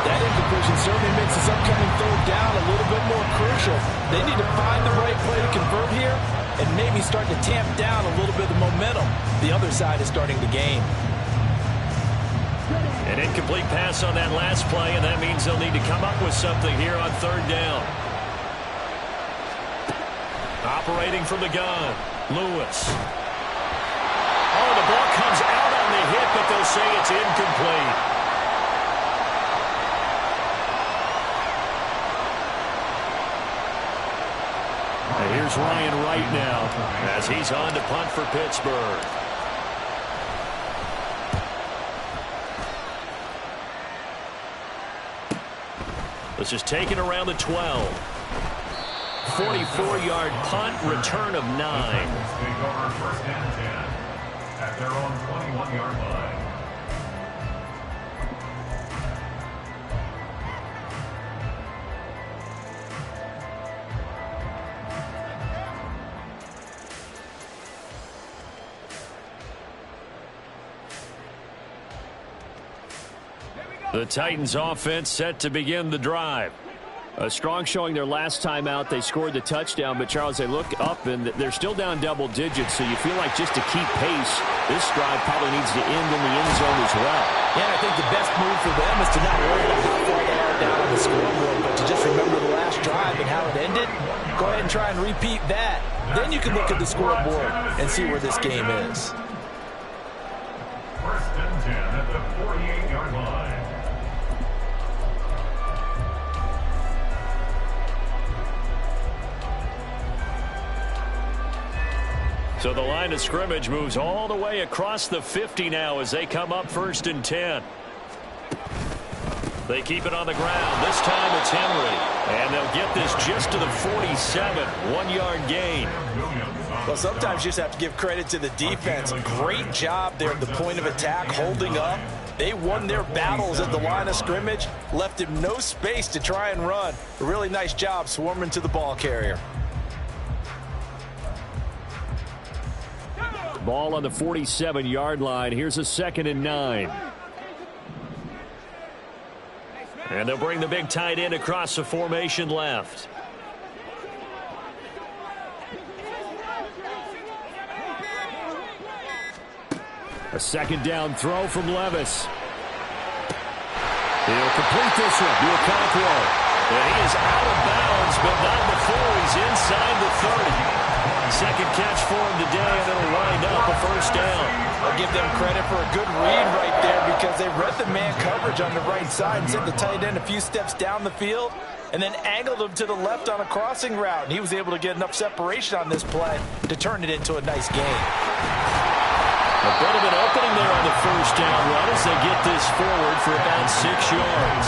S4: That incompletion certainly makes this upcoming third down a little bit more crucial. They need to find the right play to convert here and maybe start to tamp down a little bit of the momentum the other side is starting to gain.
S1: An incomplete pass on that last play, and that means they'll need to come up with something here on third down. Operating from the gun, Lewis. Oh, the ball comes out on the hit, but they'll say it's incomplete. And here's Ryan Wright now as he's on to punt for Pittsburgh. This is taken around the 12. 44-yard punt, return of 9.
S5: Take over first and 10 at their own 21-yard line.
S1: The Titans offense set to begin the drive.
S2: A strong showing their last time out. They scored the touchdown, but, Charles, they look up, and they're still down double digits, so you feel like just to keep pace, this drive probably needs to end in the end zone as well.
S4: Yeah, and I think the best move for them is to not worry about how far they are down on the scoreboard, but to just remember the last drive and how it ended. Go ahead and try and repeat that. Then you can look at the scoreboard and see where this game is.
S5: First and 10 at the 48-yard line.
S1: So the line of scrimmage moves all the way across the 50 now as they come up first and 10. They keep it on the ground. This time it's Henry. And they'll get this just to the 47. 1-yard gain.
S4: Well, sometimes you just have to give credit to the defense. Great job there at the point of attack, holding up. They won their battles at the line of scrimmage, left him no space to try and run. A really nice job swarming to the ball carrier.
S2: Ball on the 47-yard line. Here's a 2nd and 9.
S1: And they'll bring the big tight end across the formation left.
S2: A 2nd down throw from Levis. He'll complete this one to Okonkwo.
S1: And he is out of bounds, but not before he's inside the 30. Second catch for him today, and it'll wind up a first down.
S4: I'll give them credit for a good read right there because they read the man coverage on the right side and sent the tight end a few steps down the field and then angled him to the left on a crossing route. And he was able to get enough separation on this play to turn it into a nice gain.
S1: A bit of an opening there on the first down run as they get this forward for about 6 yards.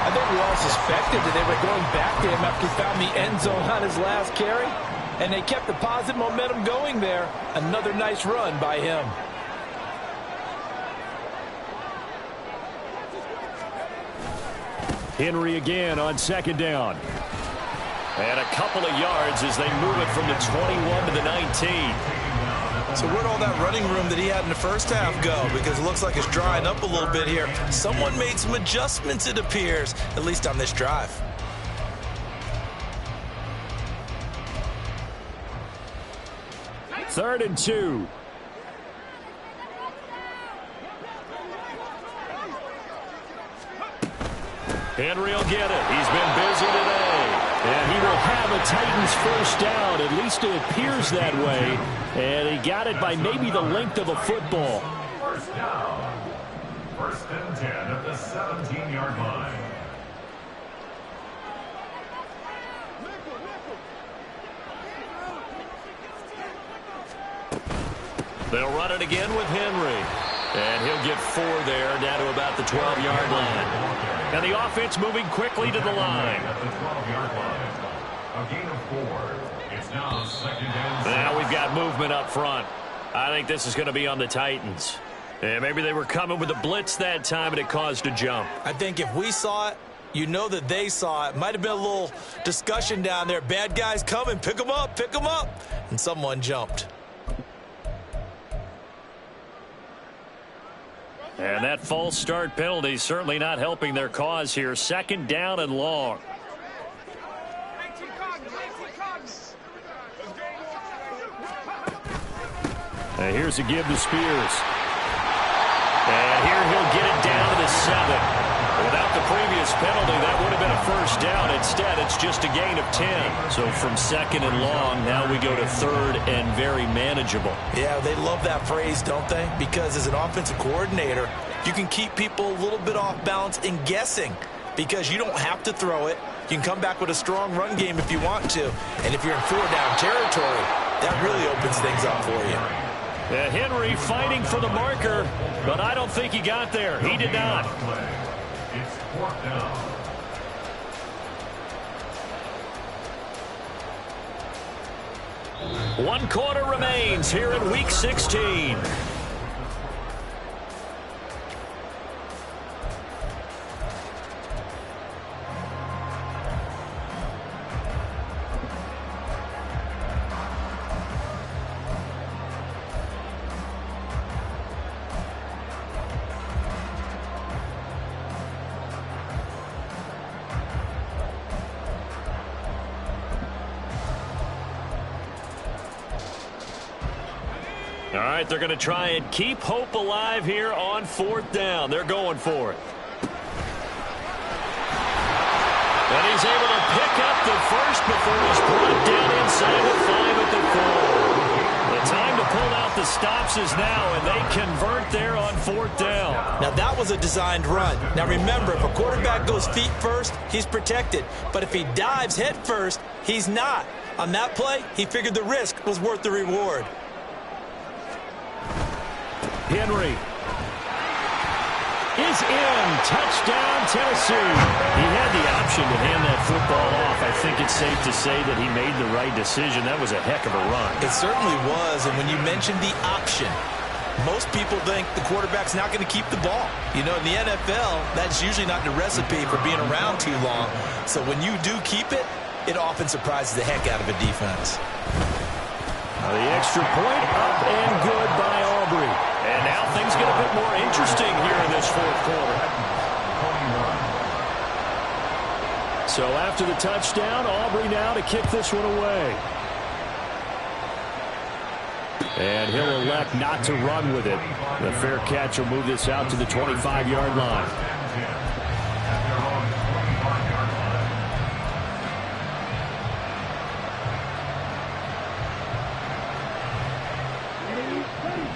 S4: I think we all suspected that they were going back to him after he found the end zone on his last carry. And they kept the positive momentum going there. Another nice run by him.
S2: Henry again on 2nd down.
S1: And a couple of yards as they move it from the 21 to the 19.
S3: So where'd all that running room that he had in the first half go? Because it looks like it's drying up a little bit here. Someone made some adjustments, it appears, at least on this drive.
S2: Third and 2.
S1: Henry will get it. He's been busy today.
S2: And he will have a Titans first down. At least it appears that way. And he got it by maybe the length of a football.
S5: First down. First and 10 at the 17-yard line.
S1: They'll run it again with Henry. And he'll get 4 there, down to about the 12-yard line. And the offense moving quickly to the line.
S5: At the 12-yard line. A gain of 4. It's now 2nd and 7.
S1: Now we've got movement up front. I think this is going to be on the Titans. And maybe they were coming with a blitz that time and it caused a jump.
S3: I think if we saw it, you know that they saw it. Might have been a little discussion down there. Bad guys coming. Pick them up. Pick them up. And someone jumped.
S1: And that false start penalty certainly not helping their cause here. 2nd down and long.
S2: And here's a give to Spears.
S1: And here he'll get it down to the 7. Without the previous penalty, that would have been a first down. Instead, it's just a gain of 10. So from 2nd and long, now we go to 3rd and very manageable.
S3: Yeah, they love that phrase, don't they? Because as an offensive coordinator, you can keep people a little bit off balance and guessing because you don't have to throw it. You can come back with a strong run game if you want to. And if you're in 4-down territory, that really opens things up for you.
S1: Henry fighting for the marker, but I don't think he got there. He did not.
S5: It's 4th down.
S1: One quarter remains here in Week 16. All right, they're going to try and keep hope alive here on 4th down. They're going for it. And he's able to pick up the first before he's brought down inside the 5 at the 4. The time to pull out the stops is now, and they convert there on 4th down.
S4: Now, that was a designed run. Now, remember, if a quarterback goes feet first, he's protected. But if he dives head first, he's not. On that play, he figured the risk was worth the reward.
S2: Henry is in. Touchdown, Tennessee. He had the option to hand that football off. I think it's safe to say that he made the right decision. That was a heck of a run.
S4: It certainly was, and when you mentioned the option, most people think the quarterback's not going to keep the ball. You know, in the NFL, that's usually not the recipe for being around too long. So when you do keep it, it often surprises the heck out of a defense.
S2: The extra point up and good by Aubrey.
S1: And now things get a bit more interesting here in this 4th quarter.
S2: So after the touchdown, Aubrey now to kick this one away. And he'll elect not to run with it. The fair catch will move this out to the 25-yard line.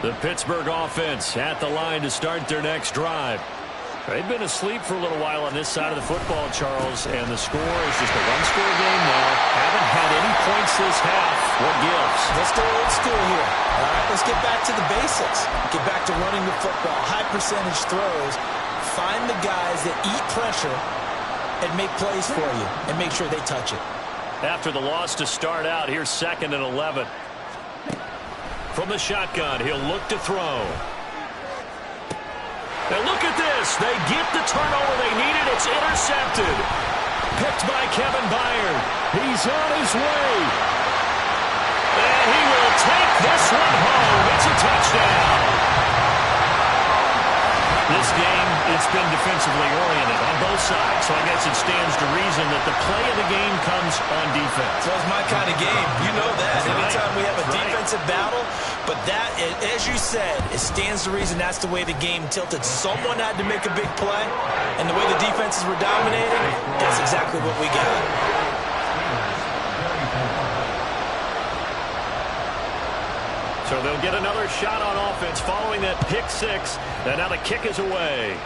S1: The Pittsburgh offense at the line to start their next drive. They've been asleep for a little while on this side of the football, Charles, and the score is just a one-score game now. Haven't had any points this half. What gives?
S4: Let's go old school here. All right, let's get back to the basics. Get back to running the football, high percentage throws. Find the guys that eat pressure and make plays for you and make sure they touch it.
S1: After the loss to start out, here's 2nd and 11. From the shotgun, he'll look to throw. Now look at this. They get the turnover they needed. It's intercepted. Picked by Kevin Byard. He's on his way. And he will take this one home. It's a touchdown. This game, it's been defensively oriented on both sides, so I guess it stands to reason that the play of the game comes on defense.
S4: Well, it's my kind of game. You know that. Anytime we have a defensive battle, but that, as you said, it stands to reason that's the way the game tilted. Someone had to make a big play, and the way the defenses were dominating, that's exactly what we got.
S1: So they'll get another shot on offense following that pick 6. And now the kick is away.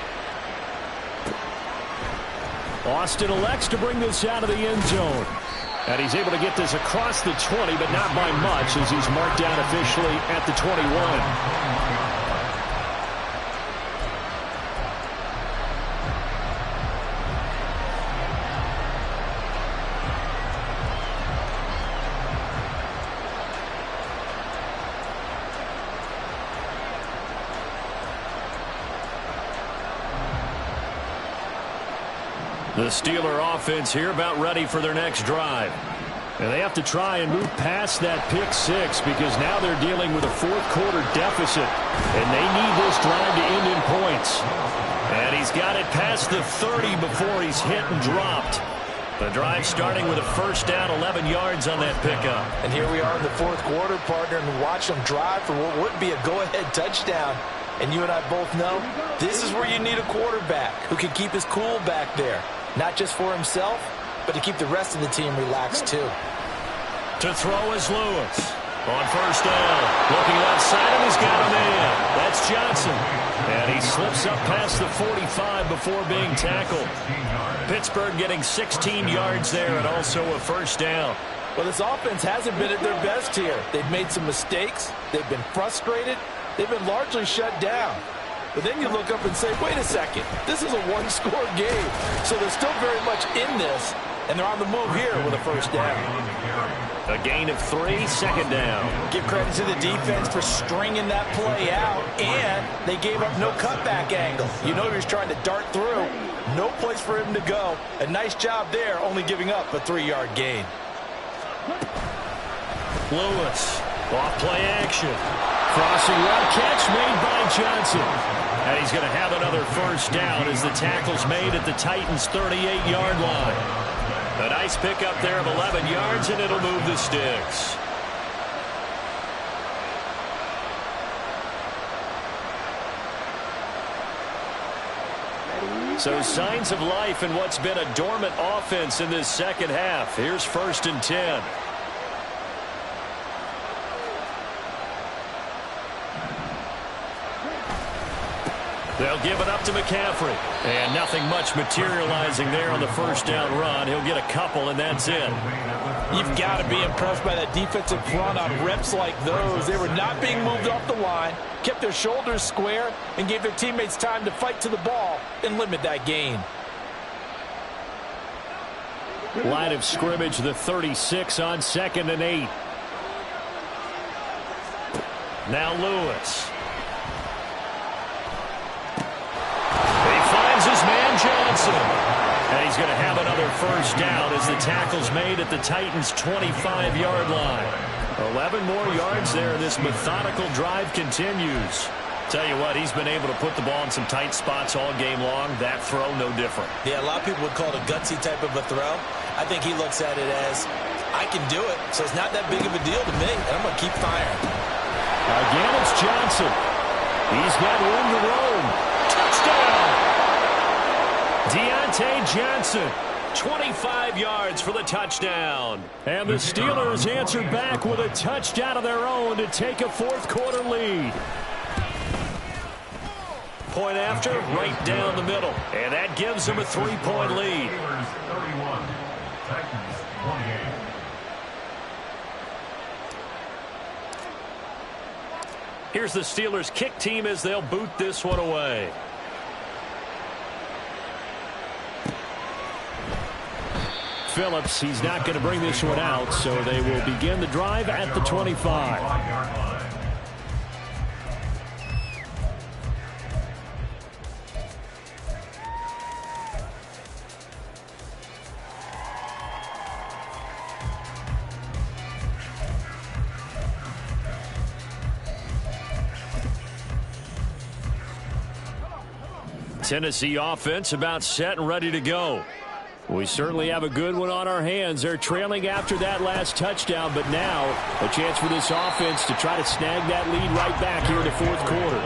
S2: Austin elects to bring this out of the end zone. And he's able to get this across the 20, but not by much as he's marked down officially at the 21.
S1: The Steeler offense here about ready for their next drive.
S2: And they have to try and move past that pick 6 because now they're dealing with a 4th quarter deficit. And they need this drive to end in points.
S1: And he's got it past the 30 before he's hit and dropped. The drive starting with a 1st down, 11 yards on that pickup.
S4: And here we are in the 4th quarter, partner, and watch them drive for what would be a go-ahead touchdown. And you and I both know this is where you need a quarterback who can keep his cool back there. Not just for himself, but to keep the rest of the team relaxed, too.
S1: To throw is Lewis. On 1st down. Looking left side, and he's got a man. That's Johnson. And he slips up past the 45 before being tackled. Pittsburgh getting 16 yards there and also a 1st down.
S4: Well, this offense hasn't been at their best here. They've made some mistakes. They've been frustrated. They've been largely shut down. But then you look up and say, wait a second, this is a one-score game. So they're still very much in this, and they're on the move here with a 1st down.
S1: A gain of 3, 2nd down.
S4: Give credit to the defense for stringing that play out, and they gave up no cutback angle. You know he was trying to dart through. No place for him to go. A nice job there, only giving up a 3-yard gain.
S1: Lewis, off play action.
S2: Crossing route catch made by Johnson.
S1: And he's going to have another 1st down as the tackle's made at the Titans' 38-yard line. A nice pickup there of 11 yards, and it'll move the sticks.
S2: So signs of life in what's been a dormant offense in this second half. Here's 1st and 10. They'll give it up to McCaffrey. And nothing much materializing there on the first down run. He'll get a couple, and that's it.
S4: You've got to be impressed by that defensive front on reps like those. They were not being moved off the line, kept their shoulders square, and gave their teammates time to fight to the ball and limit that gain.
S2: Line of scrimmage, the 36 on 2nd and 8. Now Lewis. His man Johnson. And he's going to have another first down as the tackle's made at the Titans' 25-yard line. 11 more yards there. This methodical drive continues. Tell you what, he's been able to put the ball in some tight spots all game long. That throw, no different.
S3: Yeah, a lot of people would call it a gutsy type of a throw. I think he looks at it as, I can do it, so it's not that big of a deal to me, and I'm going to keep firing.
S2: Again, it's Johnson. He's got room to roam. Touchdown! Deontay Johnson, 25 yards for the touchdown. And the Steelers answer back with a touchdown of their own to take a fourth-quarter lead. Point after, right down the middle. And that gives them a 3-point lead.
S5: Steelers 31, Titans 28.
S2: Here's the Steelers kick team as they'll boot this one away. Phillips, he's not going to bring this one out, so they will begin the drive at the 25. Tennessee offense about set and ready to go. We certainly have a good one on our hands. They're trailing after that last touchdown, but now a chance for this offense to try to snag that lead right back here in the fourth quarter.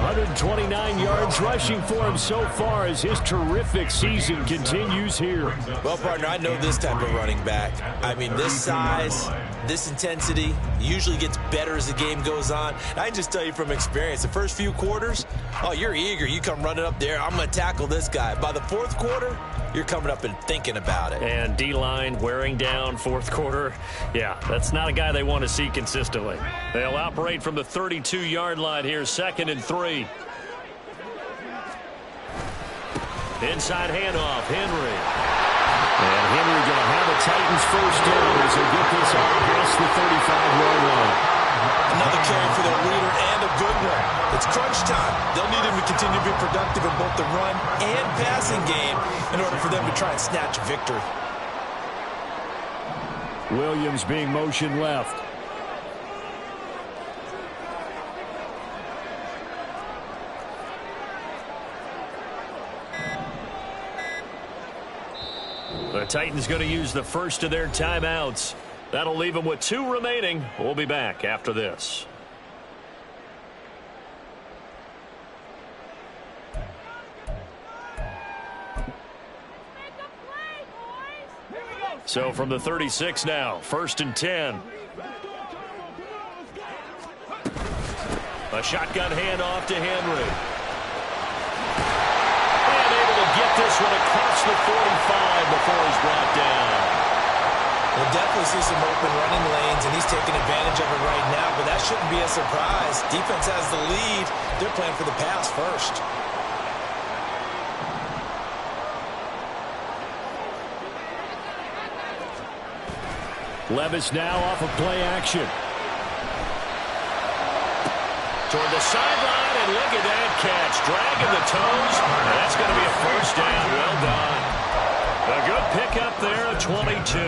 S2: 129 yards rushing for him so far as his terrific season continues here.
S3: Well, partner, I know this type of running back. I mean, this size, this intensity usually gets better as the game goes on. I can just tell you from experience, the first few quarters, oh, you're eager. You come running up there, I'm going to tackle this guy. By the fourth quarter, you're coming up and thinking about it.
S2: And D-line wearing down fourth quarter. Yeah, that's not a guy they want to see consistently. They'll operate from the 32-yard line here, 2nd and 3. Inside handoff, Henry. And Henry going to have a Titans first down as they get this out past the 35-yard line.
S3: Another carry for their leader and a good one. It's crunch time. They'll need him to continue to be productive in both the run and passing game in order for them to try and snatch a victory.
S2: Williams being motion left. The Titans going to use the first of their timeouts. That'll leave them with 2 remaining. We'll be back after this. So from the 36 now, 1st and 10. A shotgun handoff to Henry. And able to get this one across the 45 before he's brought down.
S3: We'll definitely see some open running lanes, and he's taking advantage of it right now, but that shouldn't be a surprise. Defense has the lead. They're playing for the pass first.
S2: Levis now off of play action. Toward the sideline, and look at that catch. Dragging the toes. That's going to be a first down. Well done. A good pickup there at 22.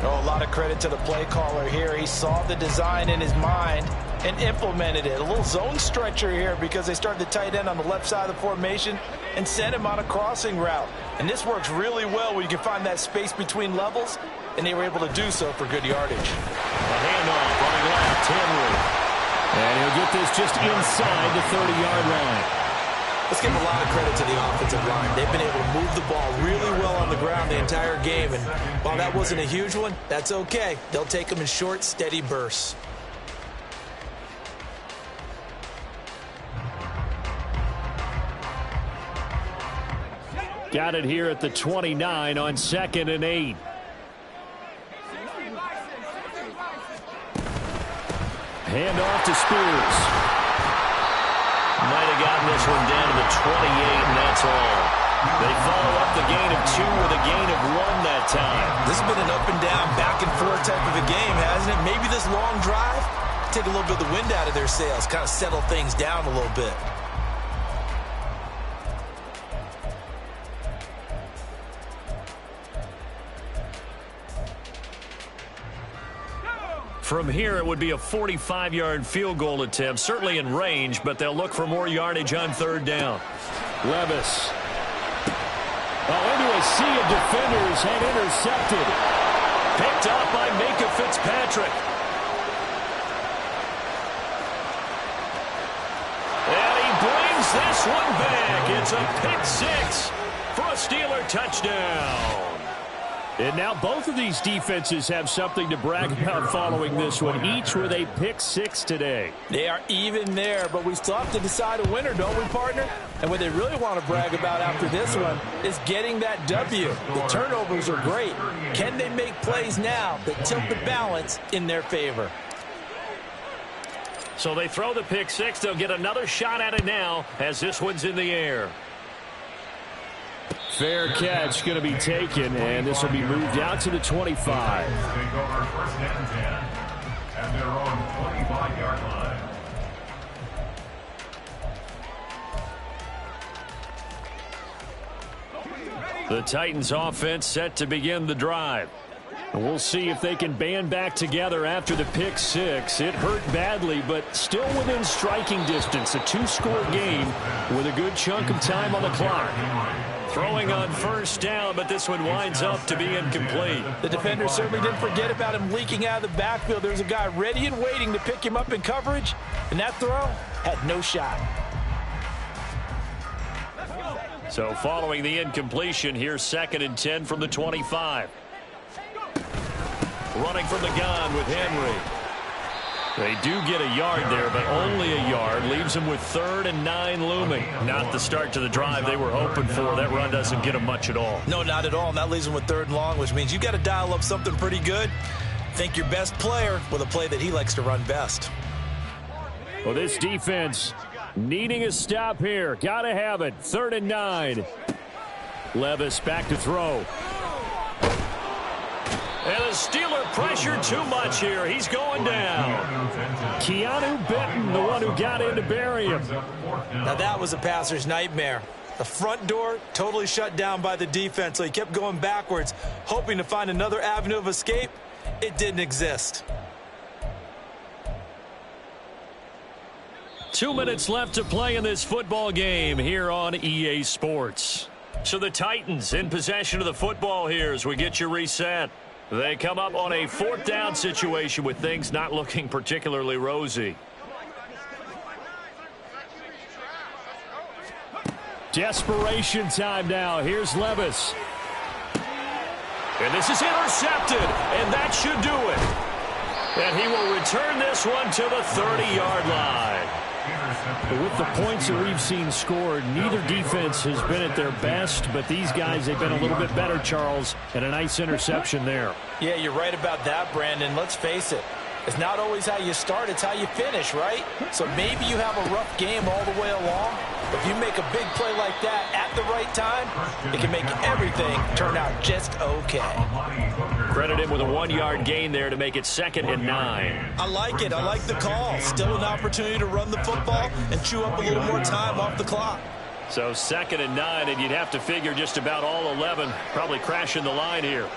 S4: Oh, a lot of credit to the play caller here. He saw the design in his mind and implemented it. A little zone stretcher here because they started the tight end on the left side of the formation and sent him on a crossing route. And this works really well where you can find that space between levels, and they were able to do so for good yardage.
S2: A handoff running left, Henry. And he'll get this just inside the 30-yard line.
S4: Let's give a lot of credit to the offensive line. They've been able to move the ball really well on the ground the entire game. And while that wasn't a huge one, that's okay. They'll take them in short, steady bursts.
S2: Got it here at the 29 on 2nd and 8. Hand off to Spears.
S1: Might have gotten this one down to the 28, and that's all. They follow up the gain of 2 with a gain of 1 that time.
S4: This has been an up and down, back and forth type of a game, hasn't it? Maybe this long drive, take a little bit of the wind out of their sails, kind of settle things down a little bit.
S1: From here, it would be a 45-yard field goal attempt, certainly in range, but they'll look for more yardage on 3rd down.
S2: Levis. Oh, into a sea of defenders and intercepted.
S1: Picked up by Minkah Fitzpatrick. And he brings this one back. It's a pick-6 for a Steeler touchdown.
S2: And now both of these defenses have something to brag about following this one, each with a pick-6 today.
S4: They are even there, but we still have to decide a winner, don't we, partner? And what they really want to brag about after this one is getting that W. The turnovers are great. Can they make plays now that tilt the balance in their favor?
S1: So they throw the pick-6. They'll get another shot at it now as this one's in the air.
S2: Fair catch going to be taken, and this will be moved out to the 25.
S5: Take over 1st and 10 at their own 25-yard line.
S1: The Titans offense set to begin the drive.
S2: We'll see if they can band back together after the pick-6. It hurt badly, but still within striking distance. A 2-score game with a good chunk of time on the clock.
S1: Throwing on 1st down, but this one winds up to be incomplete.
S4: The defender certainly didn't forget about him leaking out of the backfield. There's a guy ready and waiting to pick him up in coverage, and that throw had no shot.
S1: So following the incompletion, here's 2nd and 10 from the 25. Running from the gun with Henry. They do get a yard there, but only a yard. Leaves them with 3rd and 9 looming. Not the start to the drive they were hoping for. That run doesn't get them much at all.
S4: No, not at all. And that leaves them with 3rd and long, which means you got to dial up something pretty good. Think your best player with a play that he likes to run best.
S2: Well, this defense needing a stop here. Got to have it. 3rd and 9. Levis back to throw.
S1: And the Steeler pressure too much here. He's going down.
S2: Keanu Benton, the one who got in to bury him.
S4: Now that was a passer's nightmare. The front door totally shut down by the defense, so he kept going backwards, hoping to find another avenue of escape. It didn't exist.
S1: 2 minutes left to play in this football game here on EA Sports. So the Titans in possession of the football here as we get you reset. They come up on a 4th down situation with things not looking particularly rosy.
S2: Desperation time now. Here's Levis.
S1: And this is intercepted, and that should do it. And he will return this one to the 30-yard line.
S2: But with the points that we've seen scored, neither defense has been at their best, but these guys, they've been a little bit better, Charles, and a nice interception there.
S4: Yeah, you're right about that, Brandon. Let's face it. It's not always how you start, it's how you finish, right? So maybe you have a rough game all the way along. If you make a big play like that at the right time, it can make everything turn out just okay.
S1: Credit him with a 1-yard gain there to make it 2nd and 9.
S4: I like it. I like the call. Still an opportunity to run the football and chew up a little more time off the clock.
S1: So 2nd and 9, and you'd have to figure just about all 11 probably crashing the line here.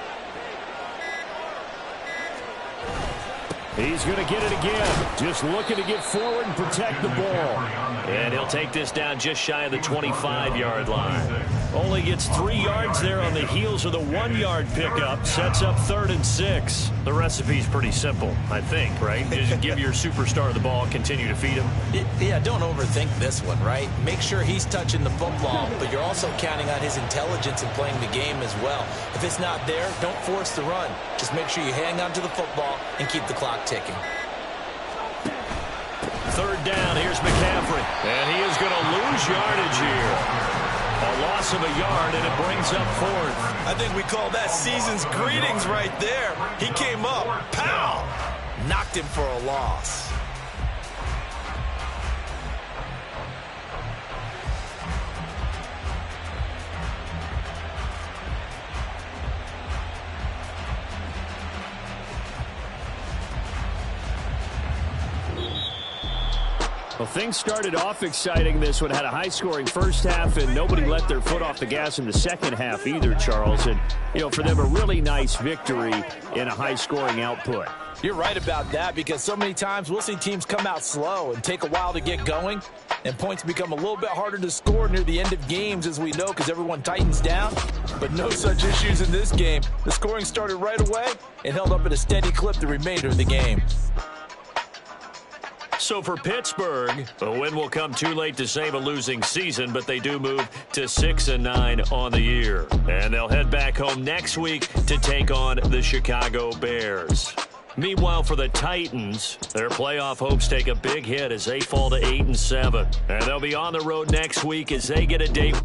S2: He's going to get it again. Just looking to get forward and protect the ball.
S1: And he'll take this down just shy of the 25-yard line.
S2: Only gets 3 yards there on the heels of the 1-yard pickup. Sets up 3rd and 6.
S1: The recipe's pretty simple, I think, right? Just give your superstar the ball, continue to feed him.
S4: Yeah, don't overthink this one, right? Make sure he's touching the football, but you're also counting on his intelligence in playing the game as well. If it's not there, don't force the run. Just make sure you hang on to the football and keep the clock ticking.
S1: 3rd down, here's McCaffrey. And he is going to lose yardage here. A loss of a yard, and it brings up 4th.
S3: I think we call that season's greetings right there. He came up, pow! Knocked him for a loss.
S2: Well, things started off exciting. This one had a high-scoring first half, and nobody let their foot off the gas in the second half either, Charles. And, you know, for them, a really nice victory in a high-scoring output.
S4: You're right about that, because so many times we'll see teams come out slow and take a while to get going, and points become a little bit harder to score near the end of games, as we know, because everyone tightens down. But no such issues in this game. The scoring started right away and held up at a steady clip the remainder of the game.
S1: So for Pittsburgh, a win will come too late to save a losing season, but they do move to 6-9 on the year. And they'll head back home next week to take on the Chicago Bears. Meanwhile, for the Titans, their playoff hopes take a big hit as they fall to 8-7. And they'll be on the road next week as they get a date